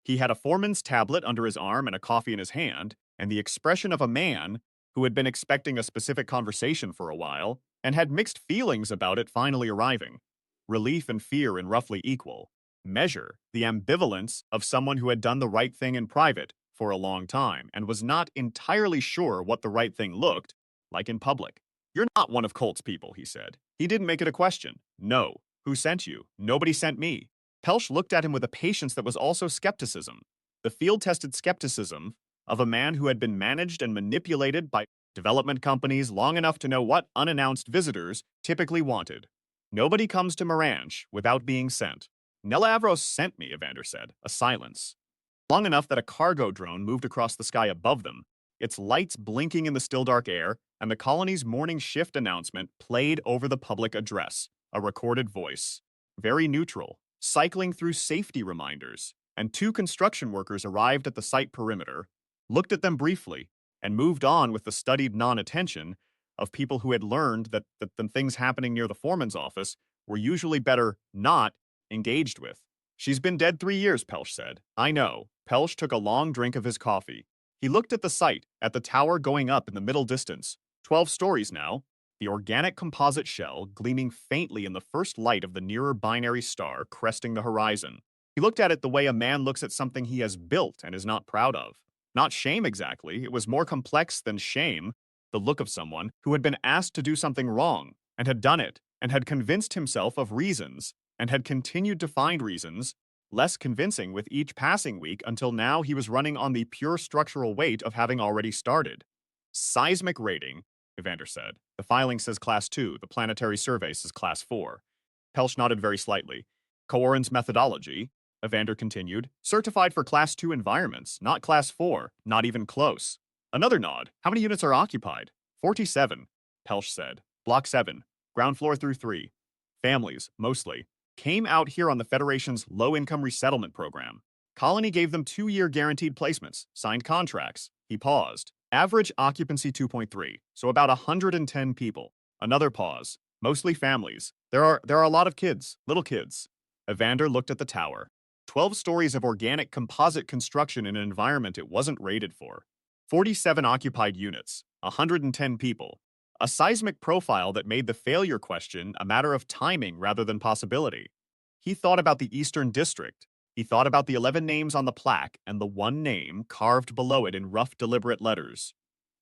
He had a foreman's tablet under his arm and a coffee in his hand, and the expression of a man who had been expecting a specific conversation for a while and had mixed feelings about it finally arriving. Relief and fear in roughly equal measure, the ambivalence of someone who had done the right thing in private for a long time and was not entirely sure what the right thing looked like in public. "You're not one of Colt's people," he said. He didn't make it a question. "No. Who sent you? Nobody sent me." Pelsch looked at him with a patience that was also skepticism. The field-tested skepticism of a man who had been managed and manipulated by development companies long enough to know what unannounced visitors typically wanted. "Nobody comes to Maranch without being sent." "Nelavros sent me," Evander said. A silence. Long enough that a cargo drone moved across the sky above them, its lights blinking in the still dark air, and the colony's morning shift announcement played over the public address, a recorded voice. Very neutral, cycling through safety reminders, and two construction workers arrived at the site perimeter, looked at them briefly, and moved on with the studied non-attention of people who had learned that the things happening near the foreman's office were usually better not engaged with. "She's been dead 3 years," Pelsch said. "I know." Pelsch took a long drink of his coffee. He looked at the site, at the tower going up in the middle distance. 12 stories now, the organic composite shell gleaming faintly in the first light of the nearer binary star cresting the horizon. He looked at it the way a man looks at something he has built and is not proud of. Not shame exactly, it was more complex than shame, the look of someone who had been asked to do something wrong, and had done it, and had convinced himself of reasons, and had continued to find reasons, less convincing with each passing week until now he was running on the pure structural weight of having already started. "Seismic rating," Evander said. "The filing says Class 2, the planetary survey says Class 4. Pelsch nodded very slightly. "Corin's methodology," Evander continued, "certified for Class 2 environments, not Class 4, not even close." Another nod. "How many units are occupied?" 47, Pelsch said. "Block 7, ground floor through 3. Families, mostly, came out here on the Federation's low-income resettlement program. Colony gave them 2-year guaranteed placements, signed contracts." He paused. "Average occupancy 2.3, so about 110 people." Another pause. "Mostly families. There are a lot of kids, little kids." Evander looked at the tower. 12 stories of organic composite construction in an environment it wasn't rated for. 47 occupied units, 110 people. A seismic profile that made the failure question a matter of timing rather than possibility. He thought about the Eastern District. He thought about the 11 names on the plaque and the one name carved below it in rough, deliberate letters.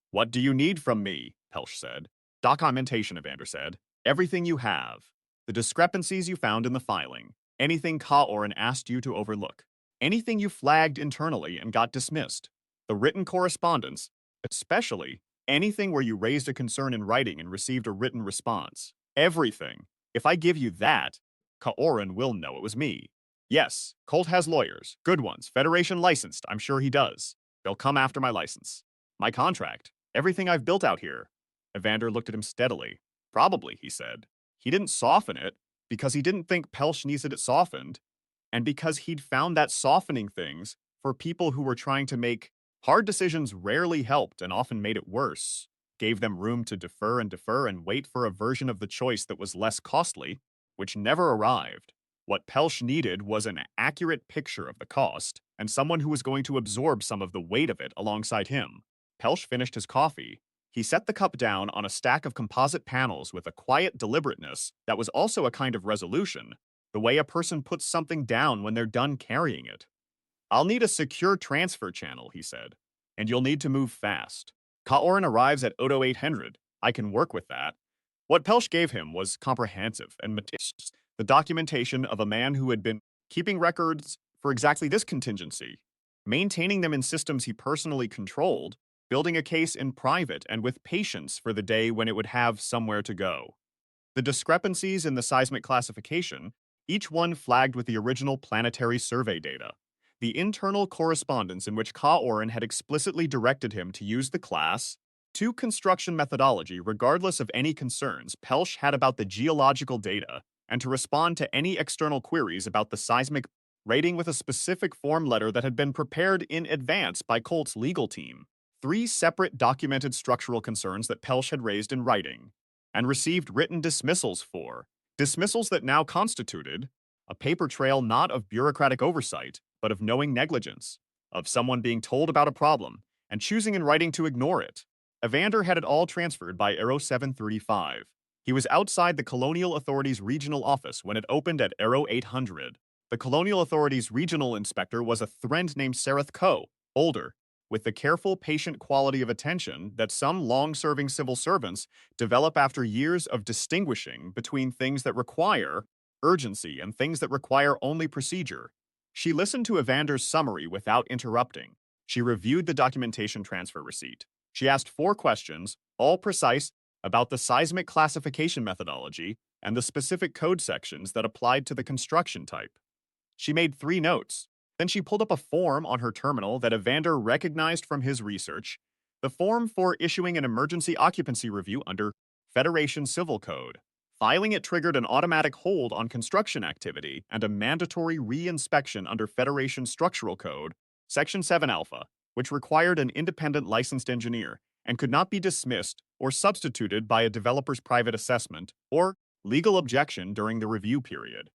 "What do you need from me?" Pelsch said. "Documentation," Evander said. "Everything you have. The discrepancies you found in the filing. Anything Ka-Orin asked you to overlook. Anything you flagged internally and got dismissed. The written correspondence, especially anything where you raised a concern in writing and received a written response. Everything. If I give you that, Ka-Orin will know it was me. Yes, Colt has lawyers. Good ones. Federation licensed. I'm sure he does. They'll come after my license. My contract. Everything I've built out here." Evander looked at him steadily. "Probably," he said. He didn't soften it, because he didn't think Pelsch needed it softened, and because he'd found that softening things for people who were trying to make hard decisions rarely helped and often made it worse, gave them room to defer and wait for a version of the choice that was less costly, which never arrived. What Pelsch needed was an accurate picture of the cost, and someone who was going to absorb some of the weight of it alongside him. Pelsch finished his coffee. He set the cup down on a stack of composite panels with a quiet deliberateness that was also a kind of resolution, the way a person puts something down when they're done carrying it. "I'll need a secure transfer channel," he said, "and you'll need to move fast. Ka-Orin arrives at Odo 800. I can work with that." What Pelsch gave him was comprehensive and meticulous, the documentation of a man who had been keeping records for exactly this contingency, maintaining them in systems he personally controlled, building a case in private and with patience for the day when it would have somewhere to go. The discrepancies in the seismic classification, each one flagged with the original planetary survey data. The internal correspondence in which Ka Orin had explicitly directed him to use the Class 2 construction methodology regardless of any concerns Pelsh had about the geological data, and to respond to any external queries about the seismic rating with a specific form letter that had been prepared in advance by Colt's legal team. Three separate documented structural concerns that Pelsh had raised in writing, and received written dismissals for. Dismissals that now constituted a paper trail not of bureaucratic oversight, but of knowing negligence, of someone being told about a problem and choosing in writing to ignore it. Evander had it all transferred by Aero 735. He was outside the Colonial Authority's regional office when it opened at Aero 800. The Colonial Authority's regional inspector was a Thrend named Sareth Coe, older, with the careful, patient quality of attention that some long-serving civil servants develop after years of distinguishing between things that require urgency and things that require only procedure. She listened to Evander's summary without interrupting. She reviewed the documentation transfer receipt. She asked 4 questions, all precise, about the seismic classification methodology and the specific code sections that applied to the construction type. She made 3 notes. Then she pulled up a form on her terminal that Evander recognized from his research, the form for issuing an emergency occupancy review under Federation Civil Code. Filing it triggered an automatic hold on construction activity and a mandatory re-inspection under Federation Structural Code, Section 7 Alpha, which required an independent licensed engineer and could not be dismissed or substituted by a developer's private assessment or legal objection during the review period.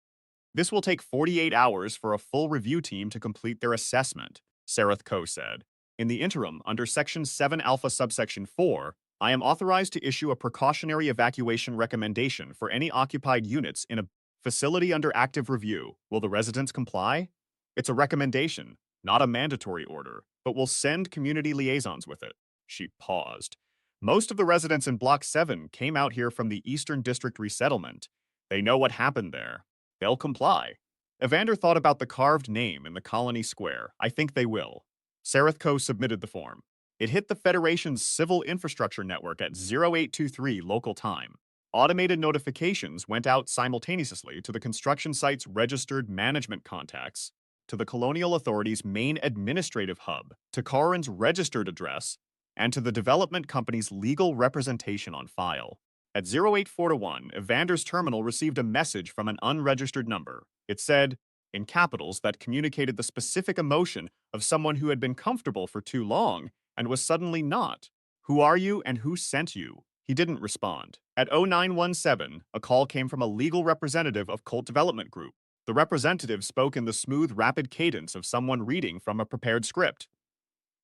This will take 48 hours for a full review team to complete their assessment, Sareth Coe said. In the interim, under Section 7 Alpha subsection 4, I am authorized to issue a precautionary evacuation recommendation for any occupied units in a facility under active review. Will the residents comply? It's a recommendation, not a mandatory order, but we'll send community liaisons with it. She paused. Most of the residents in Block 7 came out here from the Eastern District resettlement. They know what happened there. They'll comply. Evander thought about the carved name in the colony square. I think they will. Sareth Coe submitted the form. It hit the Federation's civil infrastructure network at 0823 local time. Automated notifications went out simultaneously to the construction site's registered management contacts, to the Colonial Authority's main administrative hub, to Karin's registered address, and to the development company's legal representation on file. At 0841, Evander's terminal received a message from an unregistered number. It said, in capitals that communicated the specific emotion of someone who had been comfortable for too long and was suddenly not. Who are you and who sent you? He didn't respond. At 0917, a call came from a legal representative of Colt Development Group. The representative spoke in the smooth, rapid cadence of someone reading from a prepared script.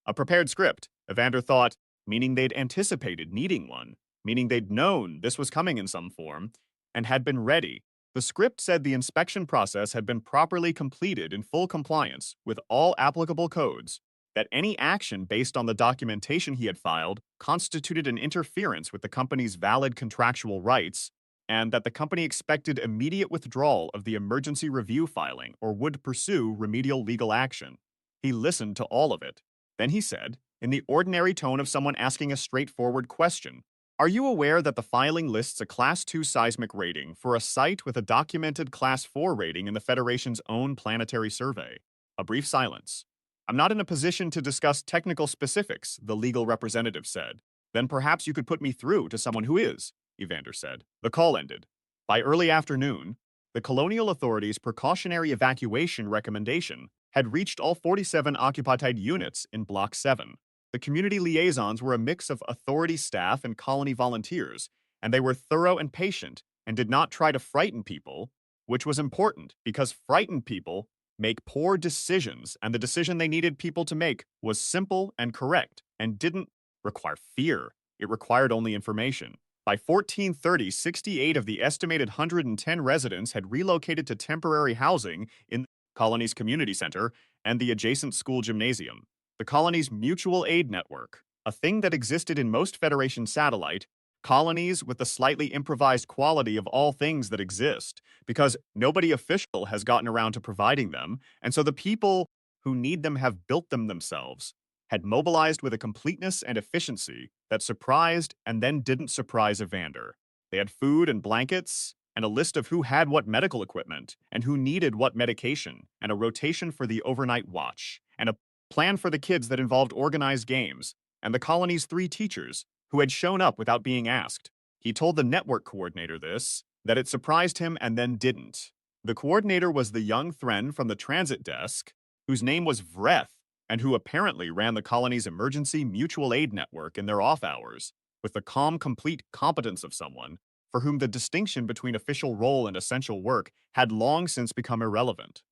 A prepared script, Evander thought, meaning they'd anticipated needing one, meaning they'd known this was coming in some form, and had been ready. The script said the inspection process had been properly completed in full compliance with all applicable codes, that any action based on the documentation he had filed constituted an interference with the company's valid contractual rights, and that the company expected immediate withdrawal of the emergency review filing or would pursue remedial legal action. He listened to all of it. Then he said, in the ordinary tone of someone asking a straightforward question, are you aware that the filing lists a Class 2 seismic rating for a site with a documented Class 4 rating in the Federation's own planetary survey? A brief silence. I'm not in a position to discuss technical specifics, the legal representative said. Then perhaps you could put me through to someone who is, Evander said. The call ended. By early afternoon, the Colonial Authority's precautionary evacuation recommendation had reached all 47 occupied units in Block 7. The community liaisons were a mix of authority staff and colony volunteers, and they were thorough and patient and did not try to frighten people, which was important because frightened people make poor decisions, and the decision they needed people to make was simple and correct and didn't require fear. It required only information. By 1430, 68 of the estimated 110 residents had relocated to temporary housing in the colony's community center and the adjacent school gymnasium. The colony's mutual aid network, a thing that existed in most Federation satellite colonies with the slightly improvised quality of all things that exist, because nobody official has gotten around to providing them, and so the people who need them have built them themselves, had mobilized with a completeness and efficiency that surprised and then didn't surprise Evander. They had food and blankets, and a list of who had what medical equipment, and who needed what medication, and a rotation for the overnight watch, and a plan for the kids that involved organized games, and the colony's 3 teachers, who had shown up without being asked. He told the network coordinator that it surprised him and then didn't. The coordinator was the young Thren from the transit desk, whose name was Vreth, and who apparently ran the colony's emergency mutual aid network in their off hours, with the calm, complete competence of someone for whom the distinction between official role and essential work had long since become irrelevant.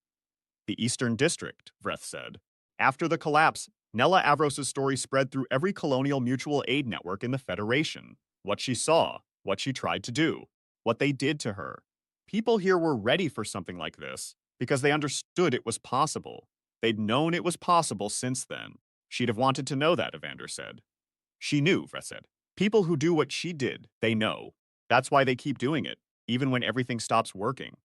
The Eastern District, Vreth said. After the collapse, Nella Avros's story spread through every colonial mutual aid network in the Federation. What she saw, what she tried to do, what they did to her. People here were ready for something like this because they understood it was possible. They'd known it was possible since then. She'd have wanted to know that, Evander said. She knew, Vreth said. People who do what she did, they know. That's why they keep doing it, even when everything stops working.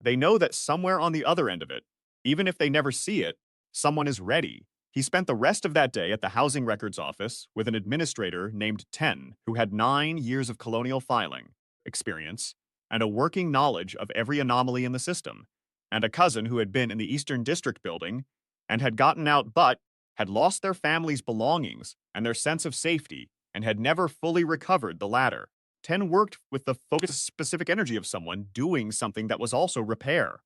They know that somewhere on the other end of it, even if they never see it, someone is ready. He spent the rest of that day at the Housing Records Office with an administrator named Ten, who had 9 years of colonial filing experience and a working knowledge of every anomaly in the system, and a cousin who had been in the Eastern District building and had gotten out but had lost their family's belongings and their sense of safety and had never fully recovered the latter. Ten worked with the focused specific energy of someone doing something that was also repair.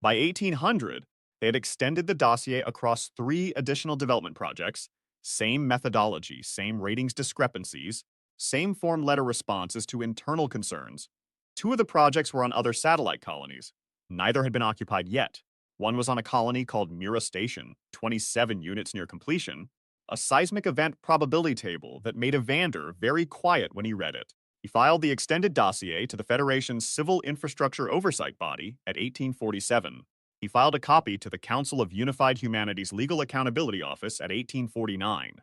By 1800, they had extended the dossier across 3 additional development projects, same methodology, same ratings discrepancies, same form letter responses to internal concerns. 2 of the projects were on other satellite colonies. Neither had been occupied yet. One was on a colony called Mira Station, 27 units near completion, a seismic event probability table that made Evander very quiet when he read it. He filed the extended dossier to the Federation's Civil Infrastructure Oversight Body at 1847. He filed a copy to the Council of Unified Humanities Legal Accountability Office at 1849.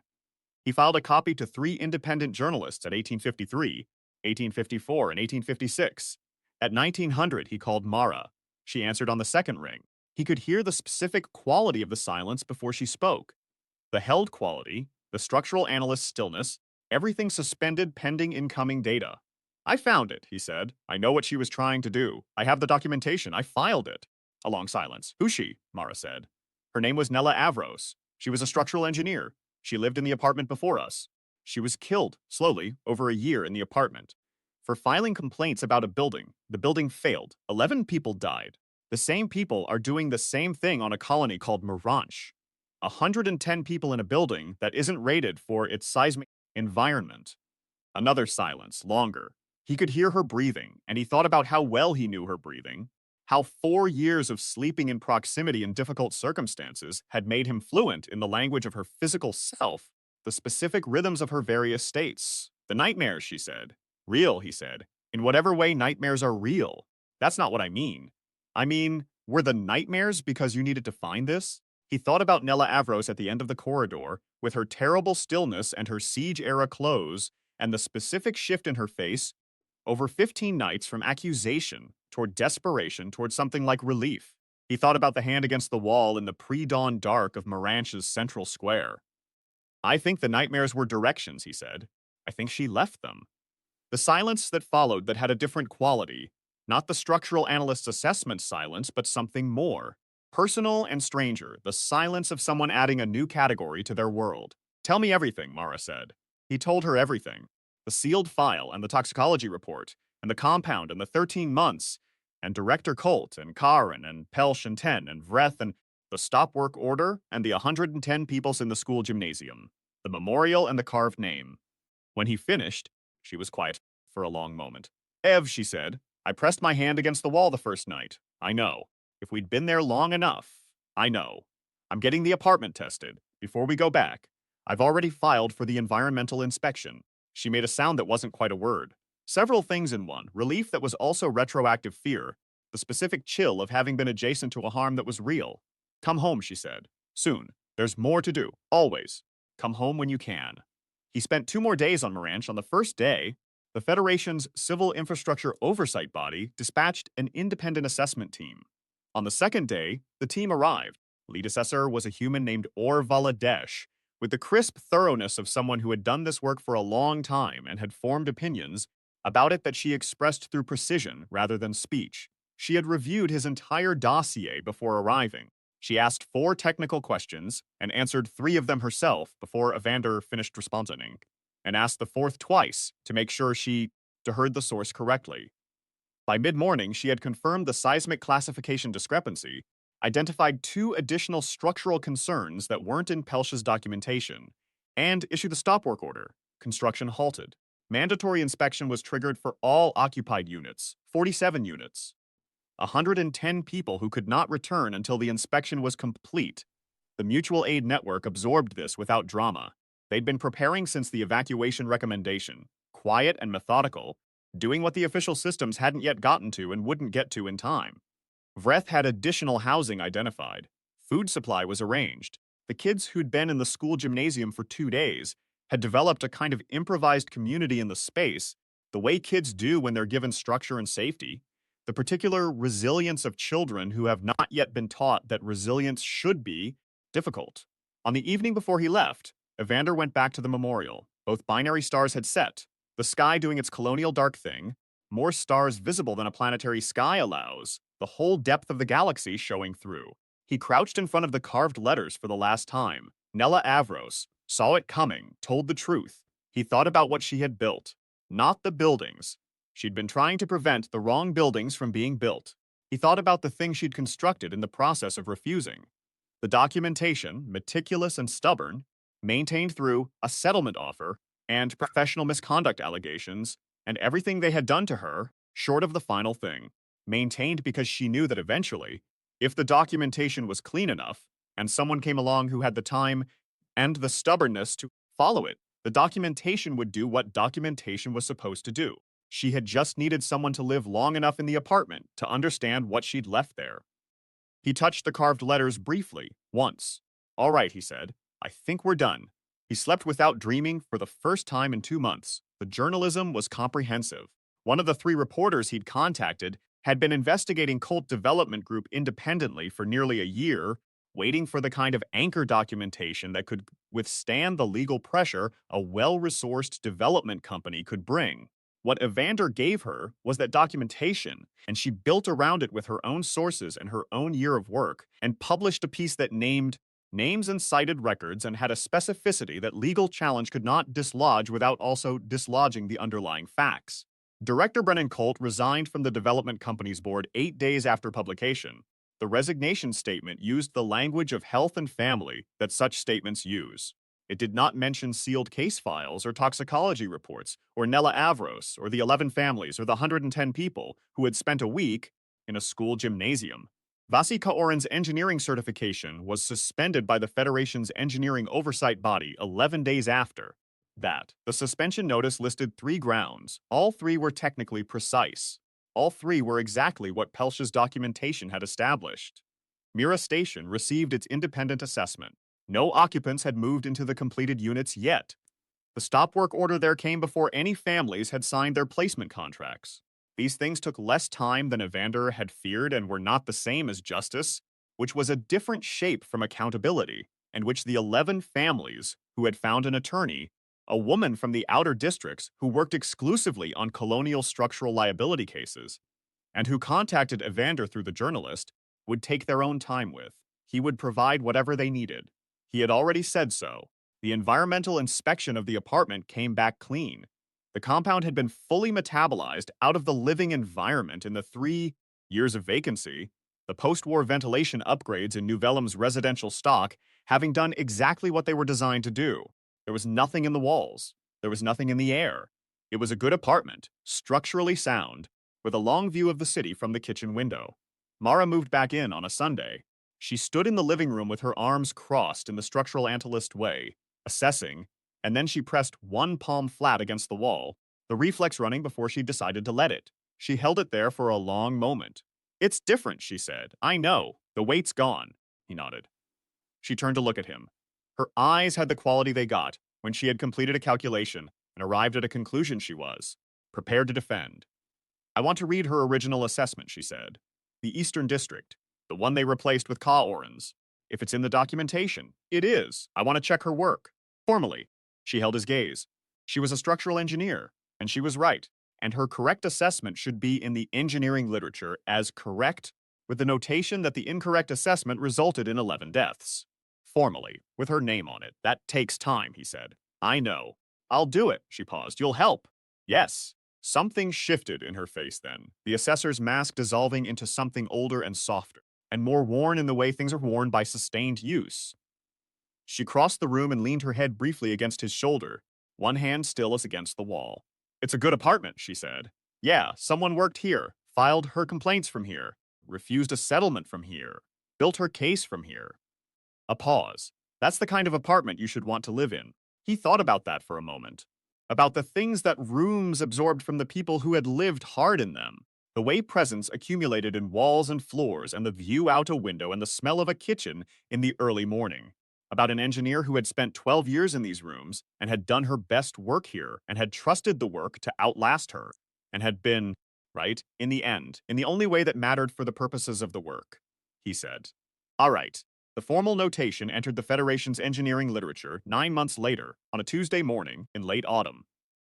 He filed a copy to 3 independent journalists at 1853, 1854, and 1856. At 1900, he called Mara. She answered on the second ring. He could hear the specific quality of the silence before she spoke. The held quality, the structural analyst's stillness, everything suspended pending incoming data. I found it, he said. I know what she was trying to do. I have the documentation. I filed it. A long silence. Who's she? Mara said. Her name was Nella Avros. She was a structural engineer. She lived in the apartment before us. She was killed, slowly, over a year in the apartment. For filing complaints about a building, the building failed. 11 people died. The same people are doing the same thing on a colony called Miranch. 110 people in a building that isn't rated for its seismic environment. Another silence, longer. He could hear her breathing, and he thought about how well he knew her breathing, how 4 years of sleeping in proximity in difficult circumstances had made him fluent in the language of her physical self, the specific rhythms of her various states. The nightmares, she said. Real, he said. In whatever way nightmares are real. That's not what I mean. I mean, were the nightmares because you needed to find this? He thought about Nella Avros at the end of the corridor, with her terrible stillness and her siege-era clothes, and the specific shift in her face over 15 nights from accusation toward desperation toward something like relief. He thought about the hand against the wall in the pre-dawn dark of Miranch's central square. I think the nightmares were directions, he said. I think she left them. The silence that followed that had a different quality, not the structural analyst's assessment silence, but something more. Personal and stranger, the silence of someone adding a new category to their world. Tell me everything, Mara said. He told her everything. The sealed file and the toxicology report, and the compound and the 13 months, and Director Colt and Karen and Pelsh and Ten and Vreth and the stop work order and the 110 peoples in the school gymnasium, the memorial and the carved name. When he finished, she was quiet for a long moment. Ev, she said, I pressed my hand against the wall the first night. I know. If we'd been there long enough. I know. I'm getting the apartment tested. Before we go back, I've already filed for the environmental inspection. She made a sound that wasn't quite a word. Several things in one. Relief that was also retroactive fear. The specific chill of having been adjacent to a harm that was real. Come home, she said. Soon. There's more to do. Always. Come home when you can. He spent 2 more days on Miranch. On the first day, the Federation's Civil Infrastructure Oversight Body dispatched an independent assessment team. On the second day, the team arrived. Lead assessor was a human named Or Valadesh, with the crisp thoroughness of someone who had done this work for a long time and had formed opinions About it that she expressed through precision rather than speech. She had reviewed his entire dossier before arriving. She asked 4 technical questions and answered 3 of them herself before Evander finished responding, and asked the 4th twice to make sure she heard the source correctly. By mid-morning, she had confirmed the seismic classification discrepancy, identified 2 additional structural concerns that weren't in Pelsh's documentation, and issued the stop work order. Construction halted. Mandatory inspection was triggered for all occupied units, 47 units. 110 people who could not return until the inspection was complete. The mutual aid network absorbed this without drama. They'd been preparing since the evacuation recommendation, quiet and methodical, doing what the official systems hadn't yet gotten to and wouldn't get to in time. Vreth had additional housing identified. Food supply was arranged. The kids who'd been in the school gymnasium for 2 days had developed a kind of improvised community in the space, the way kids do when they're given structure and safety. The particular resilience of children who have not yet been taught that resilience should be difficult. On the evening before he left, Evander went back to the memorial. Both binary stars had set, the sky doing its colonial dark thing, more stars visible than a planetary sky allows, the whole depth of the galaxy showing through. He crouched in front of the carved letters for the last time. Nella Avros saw it coming, told the truth. He thought about what she had built, not the buildings. She'd been trying to prevent the wrong buildings from being built. He thought about the thing she'd constructed in the process of refusing. The documentation, meticulous and stubborn, maintained through a settlement offer and professional misconduct allegations, and everything they had done to her, short of the final thing, maintained because she knew that eventually, if the documentation was clean enough, and someone came along who had the time and the stubbornness to follow it, the documentation would do what documentation was supposed to do. She had just needed someone to live long enough in the apartment to understand what she'd left there. He touched the carved letters briefly, once. "All right," he said. "I think we're done." He slept without dreaming for the first time in 2 months. The journalism was comprehensive. One of the 3 reporters he'd contacted had been investigating Cult Development Group independently for nearly a year, waiting for the kind of anchor documentation that could withstand the legal pressure a well-resourced development company could bring. What Evander gave her was that documentation, and she built around it with her own sources and her own year of work, and published a piece that named names and cited records and had a specificity that legal challenge could not dislodge without also dislodging the underlying facts. Director Brennan Colt resigned from the development company's board 8 days after publication. The resignation statement used the language of health and family that such statements use. It did not mention sealed case files or toxicology reports, or Nella Avros, or the 11 families, or the 110 people who had spent a week in a school gymnasium. Vasi Kaorin's engineering certification was suspended by the Federation's engineering oversight body 11 days after that. The suspension notice listed 3 grounds. All 3 were technically precise. All 3 were exactly what Pelsh's documentation had established. Mira Station received its independent assessment. No occupants had moved into the completed units yet. The stop work order there came before any families had signed their placement contracts. These things took less time than Evander had feared and were not the same as justice, which was a different shape from accountability, and which the 11 families who had found an attorney, a woman from the outer districts who worked exclusively on colonial structural liability cases, and who contacted Evander through the journalist, would take their own time with. He would provide whatever they needed. He had already said so. The environmental inspection of the apartment came back clean. The compound had been fully metabolized out of the living environment in the 3 years of vacancy, the post-war ventilation upgrades in New Velem's residential stock having done exactly what they were designed to do. There was nothing in the walls. There was nothing in the air. It was a good apartment, structurally sound, with a long view of the city from the kitchen window. Mara moved back in on a Sunday. She stood in the living room with her arms crossed in the structural analyst way, assessing, and then she pressed one palm flat against the wall, the reflex running before she decided to let it. She held it there for a long moment. "It's different," she said. "I know. The weight's gone." He nodded. She turned to look at him. Her eyes had the quality they got when she had completed a calculation and arrived at a conclusion. She was prepared to defend. "I want to read her original assessment," she said. "The Eastern District, the one they replaced with Kaorin's. If it's in the documentation, it is. I want to check her work. Formally." She held his gaze. She was a structural engineer, and she was right. and her correct assessment should be in the engineering literature as correct, with the notation that the incorrect assessment resulted in 11 deaths. Formally, with her name on it. That takes time, he said. I know. I'll do it, she paused. You'll help. Yes. Something shifted in her face then, the assessor's mask dissolving into something older and softer, and more worn in the way things are worn by sustained use. She crossed the room and leaned her head briefly against his shoulder, one hand still as against the wall. It's a good apartment, she said. Yeah, someone worked here, filed her complaints from here, refused a settlement from here, built her case from here. A pause. That's the kind of apartment you should want to live in. He thought about that for a moment. About the things that rooms absorbed from the people who had lived hard in them. The way presence accumulated in walls and floors, and the view out a window and the smell of a kitchen in the early morning. About an engineer who had spent 12 years in these rooms and had done her best work here and had trusted the work to outlast her and had been, right, in the end, in the only way that mattered for the purposes of the work. He said, all right. The formal notation entered the Federation's engineering literature 9 months later, on a Tuesday morning in late autumn.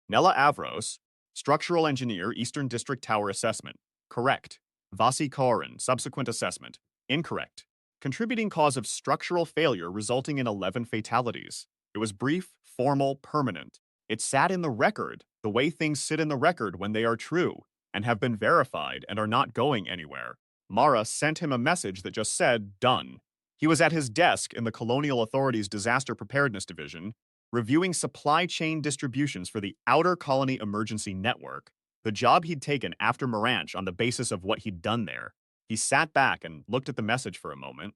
Nella Avros, structural engineer, Eastern District Tower assessment. Correct. Vasi Korin, subsequent assessment. Incorrect. Contributing cause of structural failure resulting in 11 fatalities. It was brief, formal, permanent. It sat in the record, the way things sit in the record when they are true, and have been verified and are not going anywhere. Mara sent him a message that just said, done. He was at his desk in the Colonial Authority's Disaster Preparedness Division, reviewing supply chain distributions for the Outer Colony Emergency Network, the job he'd taken after Moranch on the basis of what he'd done there. He sat back and looked at the message for a moment.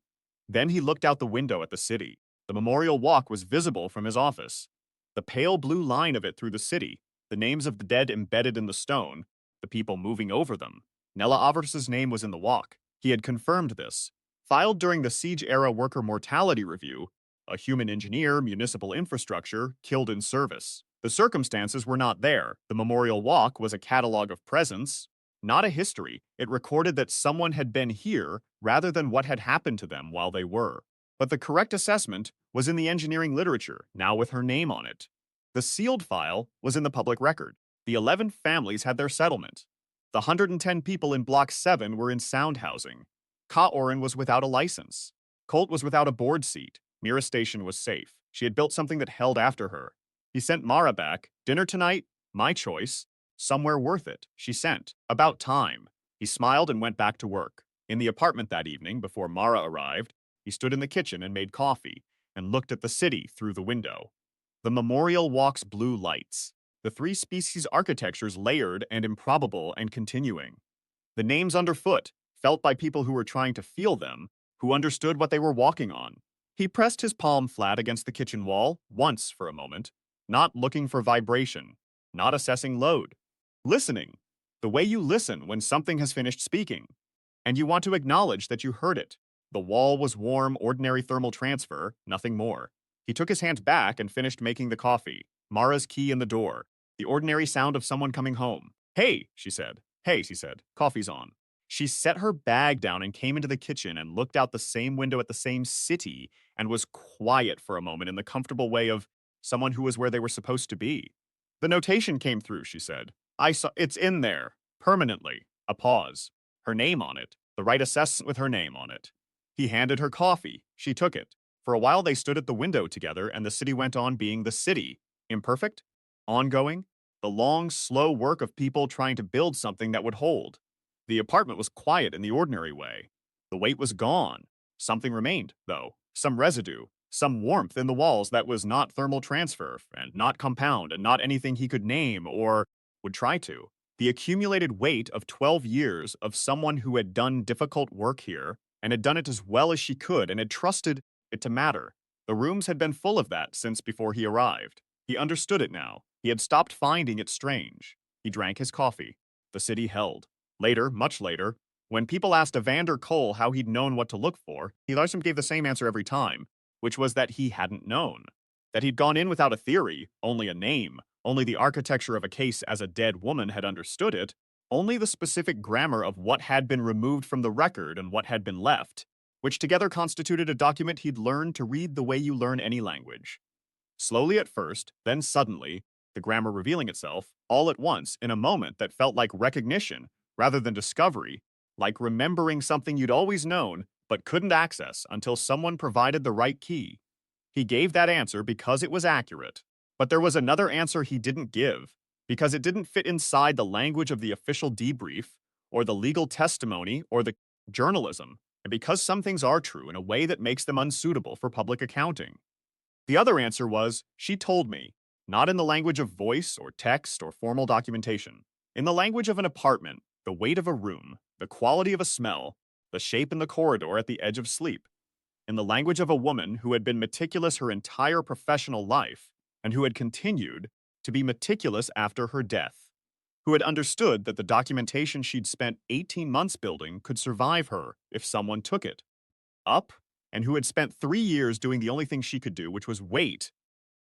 Then he looked out the window at the city. The Memorial Walk was visible from his office. The pale blue line of it through the city, the names of the dead embedded in the stone, the people moving over them. Nella Avers's name was in the walk. He had confirmed this. Filed during the siege-era worker mortality review, a human engineer, municipal infrastructure, killed in service. The circumstances were not there. The Memorial Walk was a catalog of presence, not a history. It recorded that someone had been here rather than what had happened to them while they were. But the correct assessment was in the engineering literature, now with her name on it. The sealed file was in the public record. The 11 families had their settlement. The 110 people in Block 7 were in sound housing. Ka Oren was without a license. Colt was without a board seat. Mira Station was safe. She had built something that held after her. He sent Mara back. Dinner tonight? My choice. Somewhere worth it. She sent. About time. He smiled and went back to work. In the apartment that evening, before Mara arrived, he stood in the kitchen and made coffee, and looked at the city through the window. The Memorial Walk's blue lights. The three species architectures layered and improbable and continuing. The names underfoot, felt by people who were trying to feel them, who understood what they were walking on. He pressed his palm flat against the kitchen wall, once for a moment, not looking for vibration, not assessing load. Listening, the way you listen when something has finished speaking, and you want to acknowledge that you heard it. The wall was warm, ordinary thermal transfer, nothing more. He took his hand back and finished making the coffee. Mara's key in the door, the ordinary sound of someone coming home. Hey, she said. Hey, she said. Coffee's on. She set her bag down and came into the kitchen and looked out the same window at the same city and was quiet for a moment in the comfortable way of someone who was where they were supposed to be. The notation came through, she said. I saw it's in there, permanently. A pause. Her name on it, the right assessment with her name on it. He handed her coffee. She took it. For a while they stood at the window together and the city went on being the city. Imperfect? Ongoing? The long, slow work of people trying to build something that would hold. The apartment was quiet in the ordinary way. The weight was gone. Something remained, though. Some residue. Some warmth in the walls that was not thermal transfer, and not compound, and not anything he could name or would try to. The accumulated weight of 12 years of someone who had done difficult work here, and had done it as well as she could, and had trusted it to matter. The rooms had been full of that since before he arrived. He understood it now. He had stopped finding it strange. He drank his coffee. The city held. Later, much later, when people asked Evander Cole how he'd known what to look for, he largely gave the same answer every time, which was that he hadn't known. That he'd gone in without a theory, only a name, only the architecture of a case as a dead woman had understood it, only the specific grammar of what had been removed from the record and what had been left, which together constituted a document he'd learned to read the way you learn any language. Slowly at first, then suddenly, the grammar revealing itself all at once in a moment that felt like recognition rather than discovery, like remembering something you'd always known but couldn't access until someone provided the right key. He gave that answer because it was accurate. But there was another answer he didn't give, because it didn't fit inside the language of the official debrief, or the legal testimony, or the journalism, and because some things are true in a way that makes them unsuitable for public accounting. The other answer was, she told me, not in the language of voice or text or formal documentation, in the language of an apartment, the weight of a room, the quality of a smell, the shape in the corridor at the edge of sleep, in the language of a woman who had been meticulous her entire professional life and who had continued to be meticulous after her death, who had understood that the documentation she'd spent 18 months building could survive her if someone took it up, and who had spent 3 years doing the only thing she could do, which was wait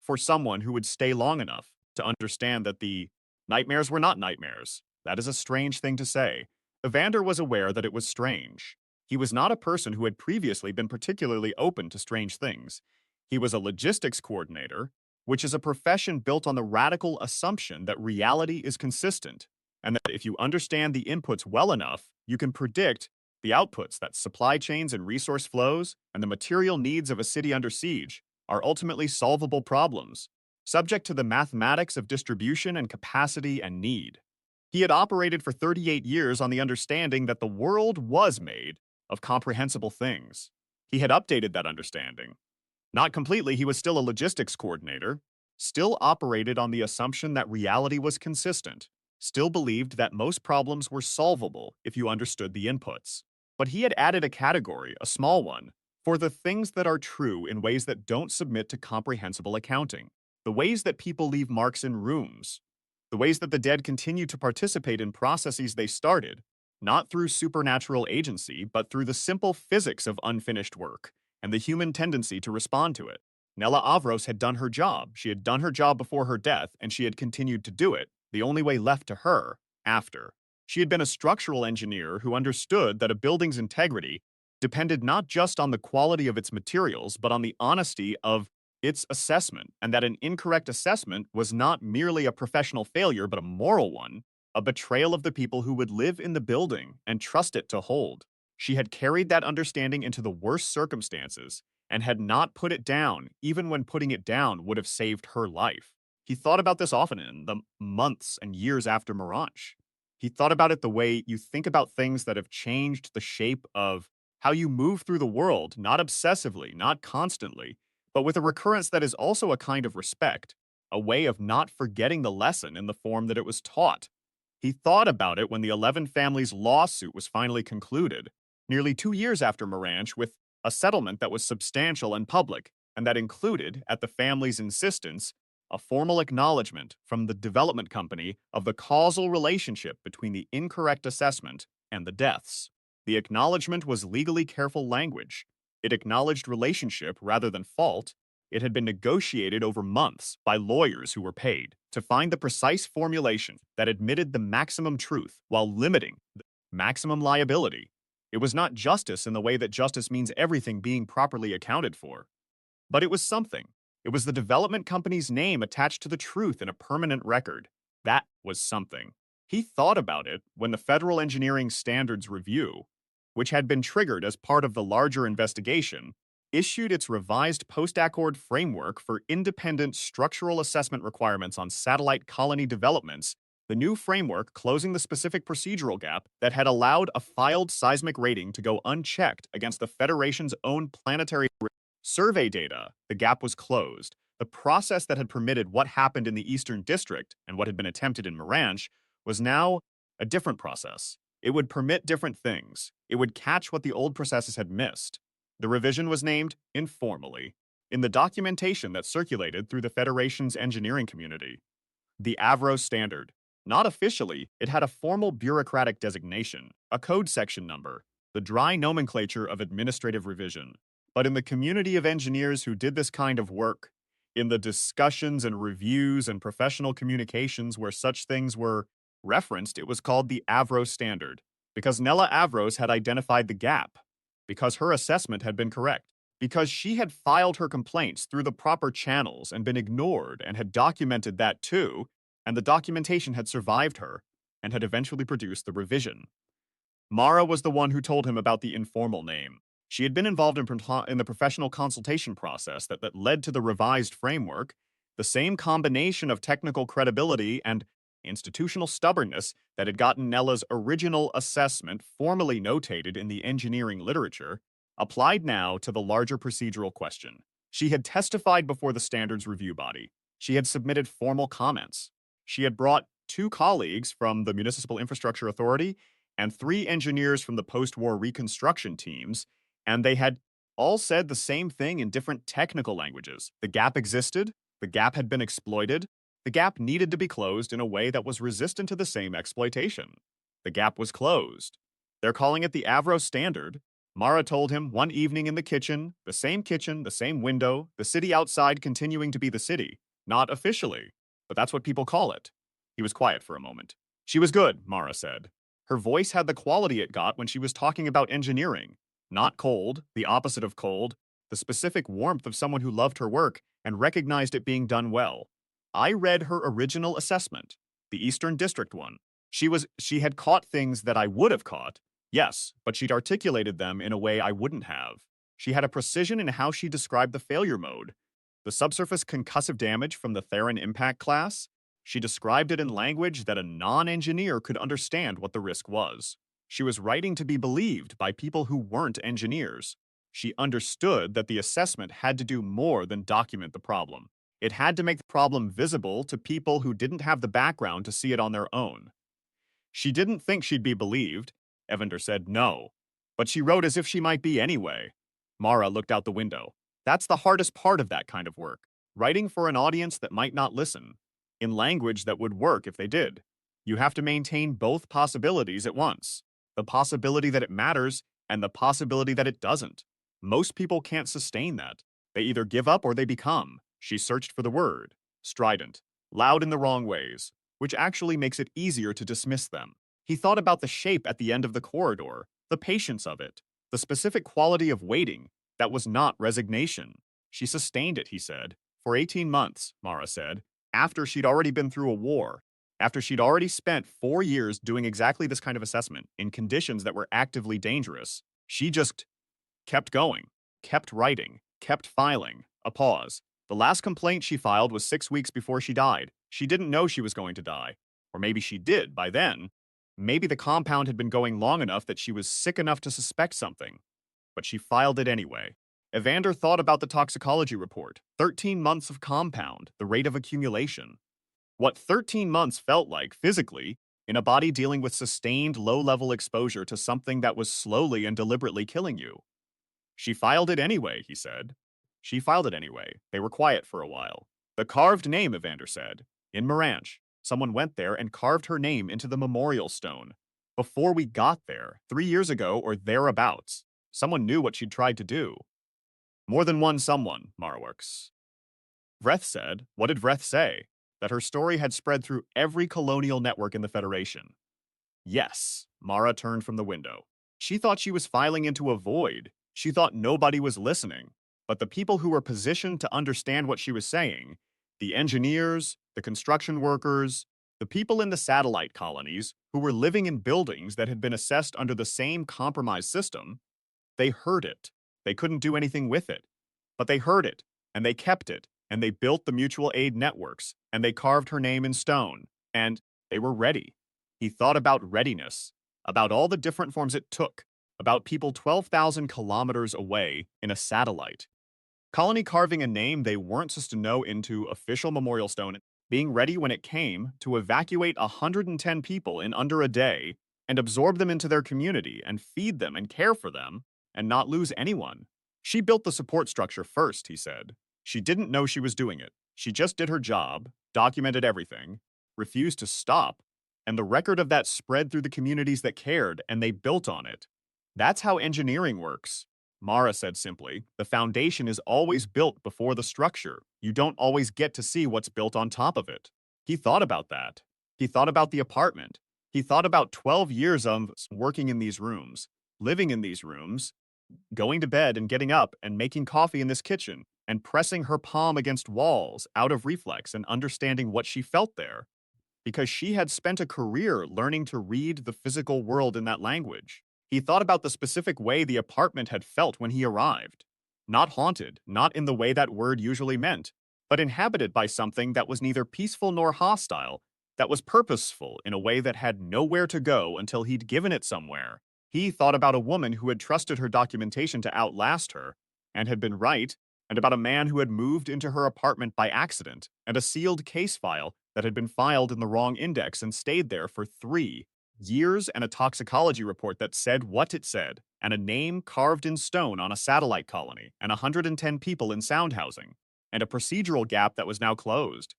for someone who would stay long enough to understand that the nightmares were not nightmares. That is a strange thing to say. Evander was aware that it was strange. He was not a person who had previously been particularly open to strange things. He was a logistics coordinator, which is a profession built on the radical assumption that reality is consistent, and that if you understand the inputs well enough, you can predict the outputs, that supply chains and resource flows and the material needs of a city under siege are ultimately solvable problems, subject to the mathematics of distribution and capacity and need. He had operated for 38 years on the understanding that the world was made of comprehensible things. He had updated that understanding. Not completely, he was still a logistics coordinator, still operated on the assumption that reality was consistent, still believed that most problems were solvable if you understood the inputs. But he had added a category, a small one, for the things that are true in ways that don't submit to comprehensible accounting, the ways that people leave marks in rooms, the ways that the dead continue to participate in processes they started, not through supernatural agency, but through the simple physics of unfinished work and the human tendency to respond to it. Nella Avros had done her job. She had done her job before her death, and she had continued to do it, the only way left to her, after. She had been a structural engineer who understood that a building's integrity depended not just on the quality of its materials, but on the honesty of its assessment, and that an incorrect assessment was not merely a professional failure, but a moral one, a betrayal of the people who would live in the building and trust it to hold. She had carried that understanding into the worst circumstances and had not put it down, even when putting it down would have saved her life. He thought about this often in the months and years after Mirange. He thought about it the way you think about things that have changed the shape of how you move through the world, not obsessively, not constantly, but with a recurrence that is also a kind of respect, a way of not forgetting the lesson in the form that it was taught. He thought about it when the 11 families' lawsuit was finally concluded, nearly 2 years after Mirange, with a settlement that was substantial and public, and that included, at the family's insistence, a formal acknowledgement from the development company of the causal relationship between the incorrect assessment and the deaths. The acknowledgement was legally careful language. It acknowledged relationship rather than fault. It had been negotiated over months by lawyers who were paid to find the precise formulation that admitted the maximum truth while limiting the maximum liability. It was not justice in the way that justice means everything being properly accounted for. But it was something. It was the development company's name attached to the truth in a permanent record. That was something. He thought about it when the Federal Engineering Standards Review, which had been triggered as part of the larger investigation, issued its revised post-accord framework for independent structural assessment requirements on satellite colony developments, the new framework closing the specific procedural gap that had allowed a filed seismic rating to go unchecked against the Federation's own planetary survey data. The gap was closed. The process that had permitted what happened in the Eastern District and what had been attempted in Mirange was now a different process. It would permit different things. It would catch what the old processes had missed. The revision was named informally in the documentation that circulated through the Federation's engineering community. The Avro Standard. Not officially, it had a formal bureaucratic designation, a code section number, the dry nomenclature of administrative revision. But in the community of engineers who did this kind of work, in the discussions and reviews and professional communications where such things were referenced, it was called the Avro Standard, because Nella Avros had identified the gap, because her assessment had been correct, because she had filed her complaints through the proper channels and been ignored and had documented that too, and the documentation had survived her and had eventually produced the revision. Mara was the one who told him about the informal name. She had been involved in the professional consultation process that led to the revised framework, the same combination of technical credibility and institutional stubbornness that had gotten Nella's original assessment formally notated in the engineering literature, applied now to the larger procedural question. She had testified before the standards review body. She had submitted formal comments. She had brought two colleagues from the Municipal Infrastructure Authority and three engineers from the post-war reconstruction teams, and they had all said the same thing in different technical languages. The gap existed, the gap had been exploited, the gap needed to be closed in a way that was resistant to the same exploitation. The gap was closed. They're calling it the Avro Standard. Mara told him one evening in the kitchen, the same window, the city outside continuing to be the city. Not officially, but that's what people call it. He was quiet for a moment. She was good, Mara said. Her voice had the quality it got when she was talking about engineering. Not cold, the opposite of cold, the specific warmth of someone who loved her work and recognized it being done well. I read her original assessment, the Eastern District one. She had caught things that I would have caught, yes, but she'd articulated them in a way I wouldn't have. She had a precision in how she described the failure mode, the subsurface concussive damage from the Theron impact class. She described it in language that a non-engineer could understand what the risk was. She was writing to be believed by people who weren't engineers. She understood that the assessment had to do more than document the problem. It had to make the problem visible to people who didn't have the background to see it on their own. She didn't think she'd be believed. Evander said no, but she wrote as if she might be anyway. Mara looked out the window. That's the hardest part of that kind of work, writing for an audience that might not listen, in language that would work if they did. You have to maintain both possibilities at once, the possibility that it matters and the possibility that it doesn't. Most people can't sustain that. They either give up or they become. She searched for the word, strident, loud in the wrong ways, which actually makes it easier to dismiss them. He thought about the shape at the end of the corridor, the patience of it, the specific quality of waiting that was not resignation. She sustained it, he said, for 18 months, Mara said, after she'd already been through a war, after she'd already spent 4 years doing exactly this kind of assessment in conditions that were actively dangerous. She just kept going, kept writing, kept filing. A pause. The last complaint she filed was 6 weeks before she died. She didn't know she was going to die. Or maybe she did by then. Maybe the compound had been going long enough that she was sick enough to suspect something. But she filed it anyway. Evander thought about the toxicology report. 13 months of compound, the rate of accumulation. What 13 months felt like physically in a body dealing with sustained low-level exposure to something that was slowly and deliberately killing you. She filed it anyway, he said. She filed it anyway. They were quiet for a while. The carved name, Evander said. In Moranch, someone went there and carved her name into the memorial stone. Before we got there, 3 years ago or thereabouts, someone knew what she'd tried to do. More than one someone, Marworks. Vreth said, what did Vreth say? That her story had spread through every colonial network in the Federation. Yes, Mara turned from the window. She thought she was filing into a void. She thought nobody was listening. But the people who were positioned to understand what she was saying, the engineers, the construction workers, the people in the satellite colonies who were living in buildings that had been assessed under the same compromise system, they heard it. They couldn't do anything with it. But they heard it, and they kept it, and they built the mutual aid networks, and they carved her name in stone, and they were ready. He thought about readiness, about all the different forms it took, about people 12,000 kilometers away in a satellite. Colony carving a name they weren't supposed to know into official memorial stone, being ready when it came to evacuate 110 people in under a day and absorb them into their community and feed them and care for them and not lose anyone. She built the support structure first, he said. She didn't know she was doing it. She just did her job, documented everything, refused to stop, and the record of that spread through the communities that cared, and they built on it. That's how engineering works. Mara said simply, the foundation is always built before the structure. You don't always get to see what's built on top of it. He thought about that. He thought about the apartment. He thought about 12 years of working in these rooms, living in these rooms, going to bed and getting up and making coffee in this kitchen and pressing her palm against walls out of reflex and understanding what she felt there because she had spent a career learning to read the physical world in that language. He thought about the specific way the apartment had felt when he arrived. Not haunted, not in the way that word usually meant, but inhabited by something that was neither peaceful nor hostile, that was purposeful in a way that had nowhere to go until he'd given it somewhere. He thought about a woman who had trusted her documentation to outlast her, and had been right, and about a man who had moved into her apartment by accident, and a sealed case file that had been filed in the wrong index and stayed there for 3 years, and a toxicology report that said what it said, and a name carved in stone on a satellite colony, and 110 people in sound housing, and a procedural gap that was now closed.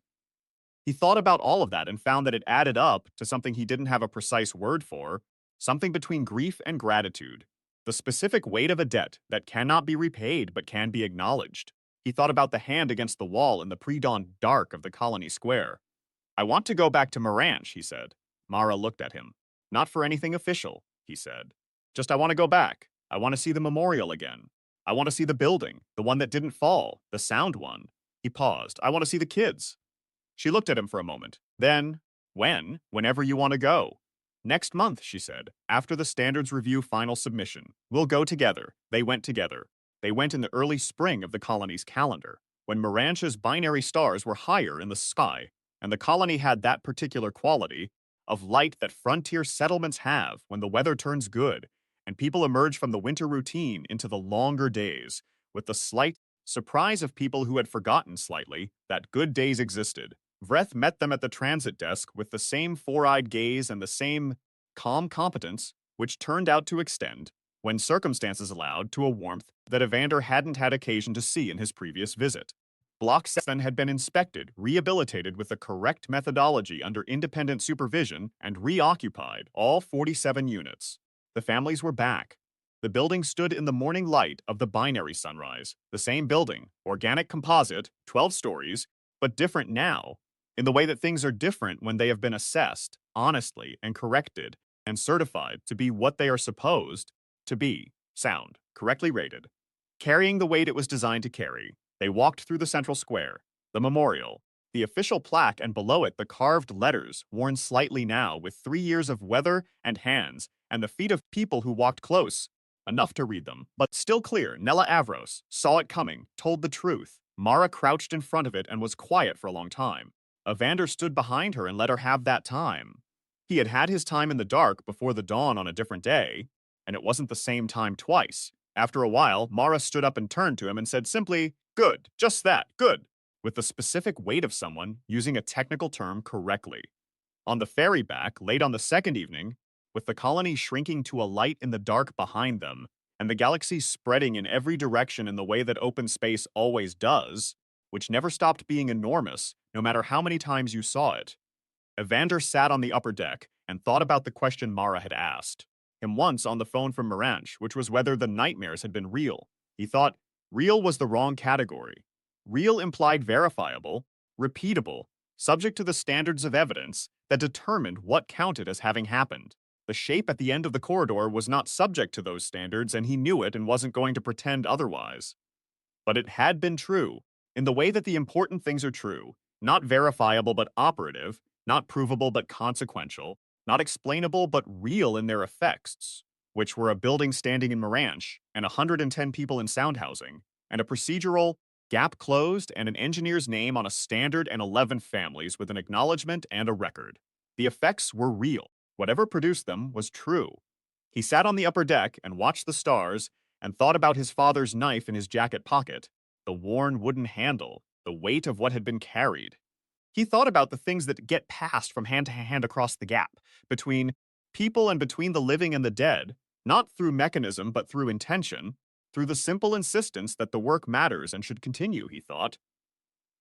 He thought about all of that and found that it added up to something he didn't have a precise word for, something between grief and gratitude, the specific weight of a debt that cannot be repaid but can be acknowledged. He thought about the hand against the wall in the pre-dawn dark of the colony square. I want to go back to Moranch, he said. Mara looked at him. Not for anything official, he said. Just I want to go back. I want to see the memorial again. I want to see the building, the one that didn't fall, the sound one. He paused. I want to see the kids. She looked at him for a moment. Then, whenever you want to go. Next month, she said, after the standards review final submission. We'll go together. They went together. They went in the early spring of the colony's calendar, when Moranch's binary stars were higher in the sky, and the colony had that particular quality of light that frontier settlements have when the weather turns good, and people emerge from the winter routine into the longer days, with the slight surprise of people who had forgotten slightly that good days existed. Vreth met them at the transit desk with the same four-eyed gaze and the same calm competence, which turned out to extend, when circumstances allowed, to a warmth that Evander hadn't had occasion to see in his previous visit. Block 7 had been inspected, rehabilitated with the correct methodology under independent supervision, and reoccupied, all 47 units. The families were back. The building stood in the morning light of the binary sunrise. The same building, organic composite, 12 stories, but different now, in the way that things are different when they have been assessed, honestly, and corrected, and certified to be what they are supposed to be, sound, correctly rated, carrying the weight it was designed to carry. They walked through the central square, the memorial, the official plaque, and below it the carved letters, worn slightly now with 3 years of weather and hands, and the feet of people who walked close, enough to read them, but still clear. Nella Avros saw it coming, told the truth. Mara crouched in front of it and was quiet for a long time. Evander stood behind her and let her have that time. He had had his time in the dark before the dawn on a different day, and it wasn't the same time twice. After a while, Mara stood up and turned to him and said simply, "Good, just that, good," with the specific weight of someone using a technical term correctly. On the ferry back, late on the second evening, with the colony shrinking to a light in the dark behind them, and the galaxy spreading in every direction in the way that open space always does, which never stopped being enormous, no matter how many times you saw it, Evander sat on the upper deck and thought about the question Mara had asked him once on the phone from Moranch, which was whether the nightmares had been real. He thought real was the wrong category. Real implied verifiable, repeatable, subject to the standards of evidence that determined what counted as having happened. The shape at the end of the corridor was not subject to those standards, and he knew it and wasn't going to pretend otherwise. But it had been true, in the way that the important things are true, not verifiable but operative, not provable but consequential, not explainable but real in their effects, which were a building standing in Moranch, and 110 people in sound housing, and a procedural gap closed, and an engineer's name on a standard, and 11 families with an acknowledgement and a record. The effects were real. Whatever produced them was true. He sat on the upper deck and watched the stars and thought about his father's knife in his jacket pocket, the worn wooden handle, the weight of what had been carried. He thought about the things that get passed from hand to hand across the gap, between people and between the living and the dead, not through mechanism but through intention, through the simple insistence that the work matters and should continue, he thought.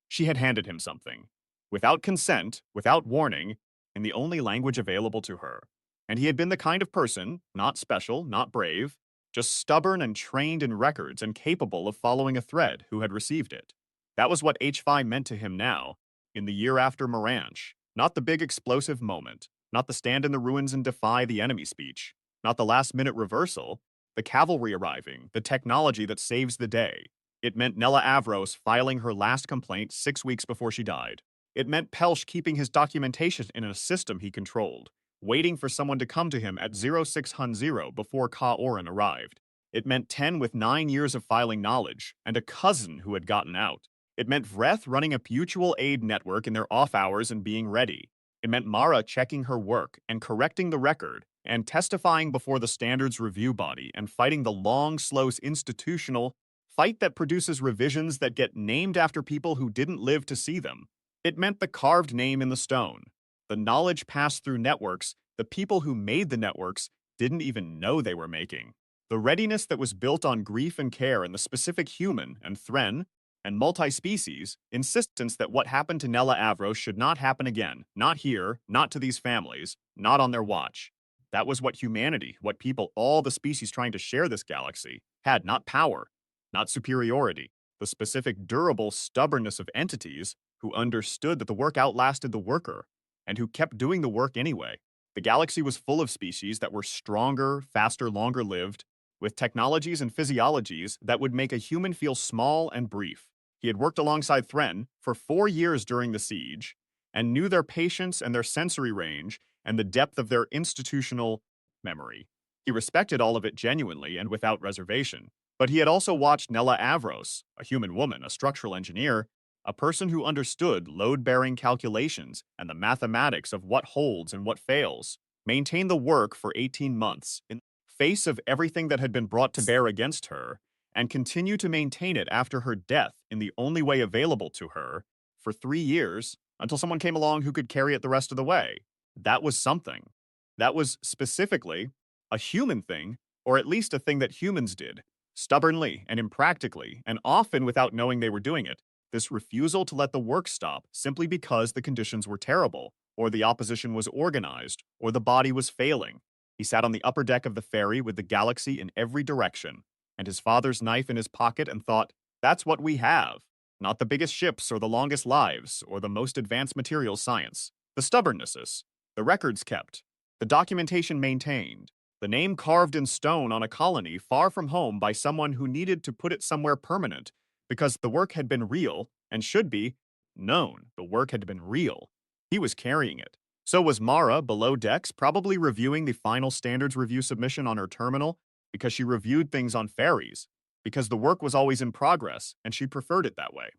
She had handed him something, without consent, without warning, in the only language available to her. And he had been the kind of person, not special, not brave, just stubborn and trained in records and capable of following a thread, who had received it. That was what HFY meant to him now, in the year after Moranch. Not the big explosive moment, not the stand in the ruins and defy the enemy speech, not the last-minute reversal, the cavalry arriving, the technology that saves the day. It meant Nella Avros filing her last complaint 6 weeks before she died. It meant Pelsh keeping his documentation in a system he controlled, waiting for someone to come to him at 0600 before Ka Oren arrived. It meant 10 with 9 years of filing knowledge, and a cousin who had gotten out. It meant Vreth running a mutual aid network in their off hours and being ready. It meant Mara checking her work and correcting the record, and testifying before the standards review body and fighting the long, slow institutional fight that produces revisions that get named after people who didn't live to see them. It meant the carved name in the stone. The knowledge passed through networks the people who made the networks didn't even know they were making. The readiness that was built on grief and care in the specific human and Thren and multi-species insistence that what happened to Nella Avros should not happen again, not here, not to these families, not on their watch. That was what humanity, what people, all the species trying to share this galaxy, had, not power, not superiority, the specific durable stubbornness of entities who understood that the work outlasted the worker, and who kept doing the work anyway. The galaxy was full of species that were stronger, faster, longer-lived, with technologies and physiologies that would make a human feel small and brief. He had worked alongside Thren for 4 years during the siege, and knew their patience and their sensory range and the depth of their institutional memory. He respected all of it genuinely and without reservation. But he had also watched Nella Avros, a human woman, a structural engineer, a person who understood load-bearing calculations and the mathematics of what holds and what fails, maintain the work for 18 months in the face of everything that had been brought to bear against her, and continue to maintain it after her death in the only way available to her for 3 years until someone came along who could carry it the rest of the way. That was something. That was specifically a human thing, or at least a thing that humans did, stubbornly and impractically, and often without knowing they were doing it. This refusal to let the work stop simply because the conditions were terrible, or the opposition was organized, or the body was failing. He sat on the upper deck of the ferry with the galaxy in every direction, and his father's knife in his pocket, and thought, that's what we have. Not the biggest ships, or the longest lives, or the most advanced materials science. The stubbornnesses, the records kept, the documentation maintained, the name carved in stone on a colony far from home by someone who needed to put it somewhere permanent because the work had been real and should be known. The work had been real. He was carrying it. So was Mara below decks, probably reviewing the final standards review submission on her terminal because she reviewed things on ferries, because the work was always in progress and she preferred it that way.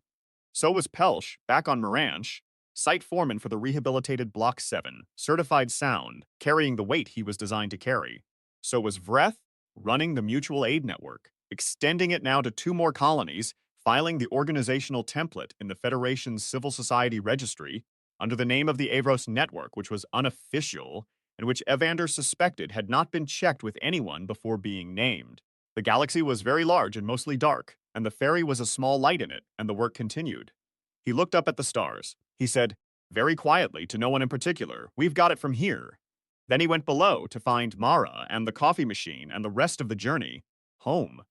So was Pelsh, back on Moranche, site foreman for the rehabilitated Block 7, certified sound, carrying the weight he was designed to carry. So was Vreth, running the mutual aid network, extending it now to 2 more colonies, filing the organizational template in the Federation's Civil Society Registry under the name of the Avros Network, which was unofficial, and which Evander suspected had not been checked with anyone before being named. The galaxy was very large and mostly dark, and the ferry was a small light in it, and the work continued. He looked up at the stars. He said, very quietly, to no one in particular, we've got it from here. Then he went below to find Mara and the coffee machine and the rest of the journey home.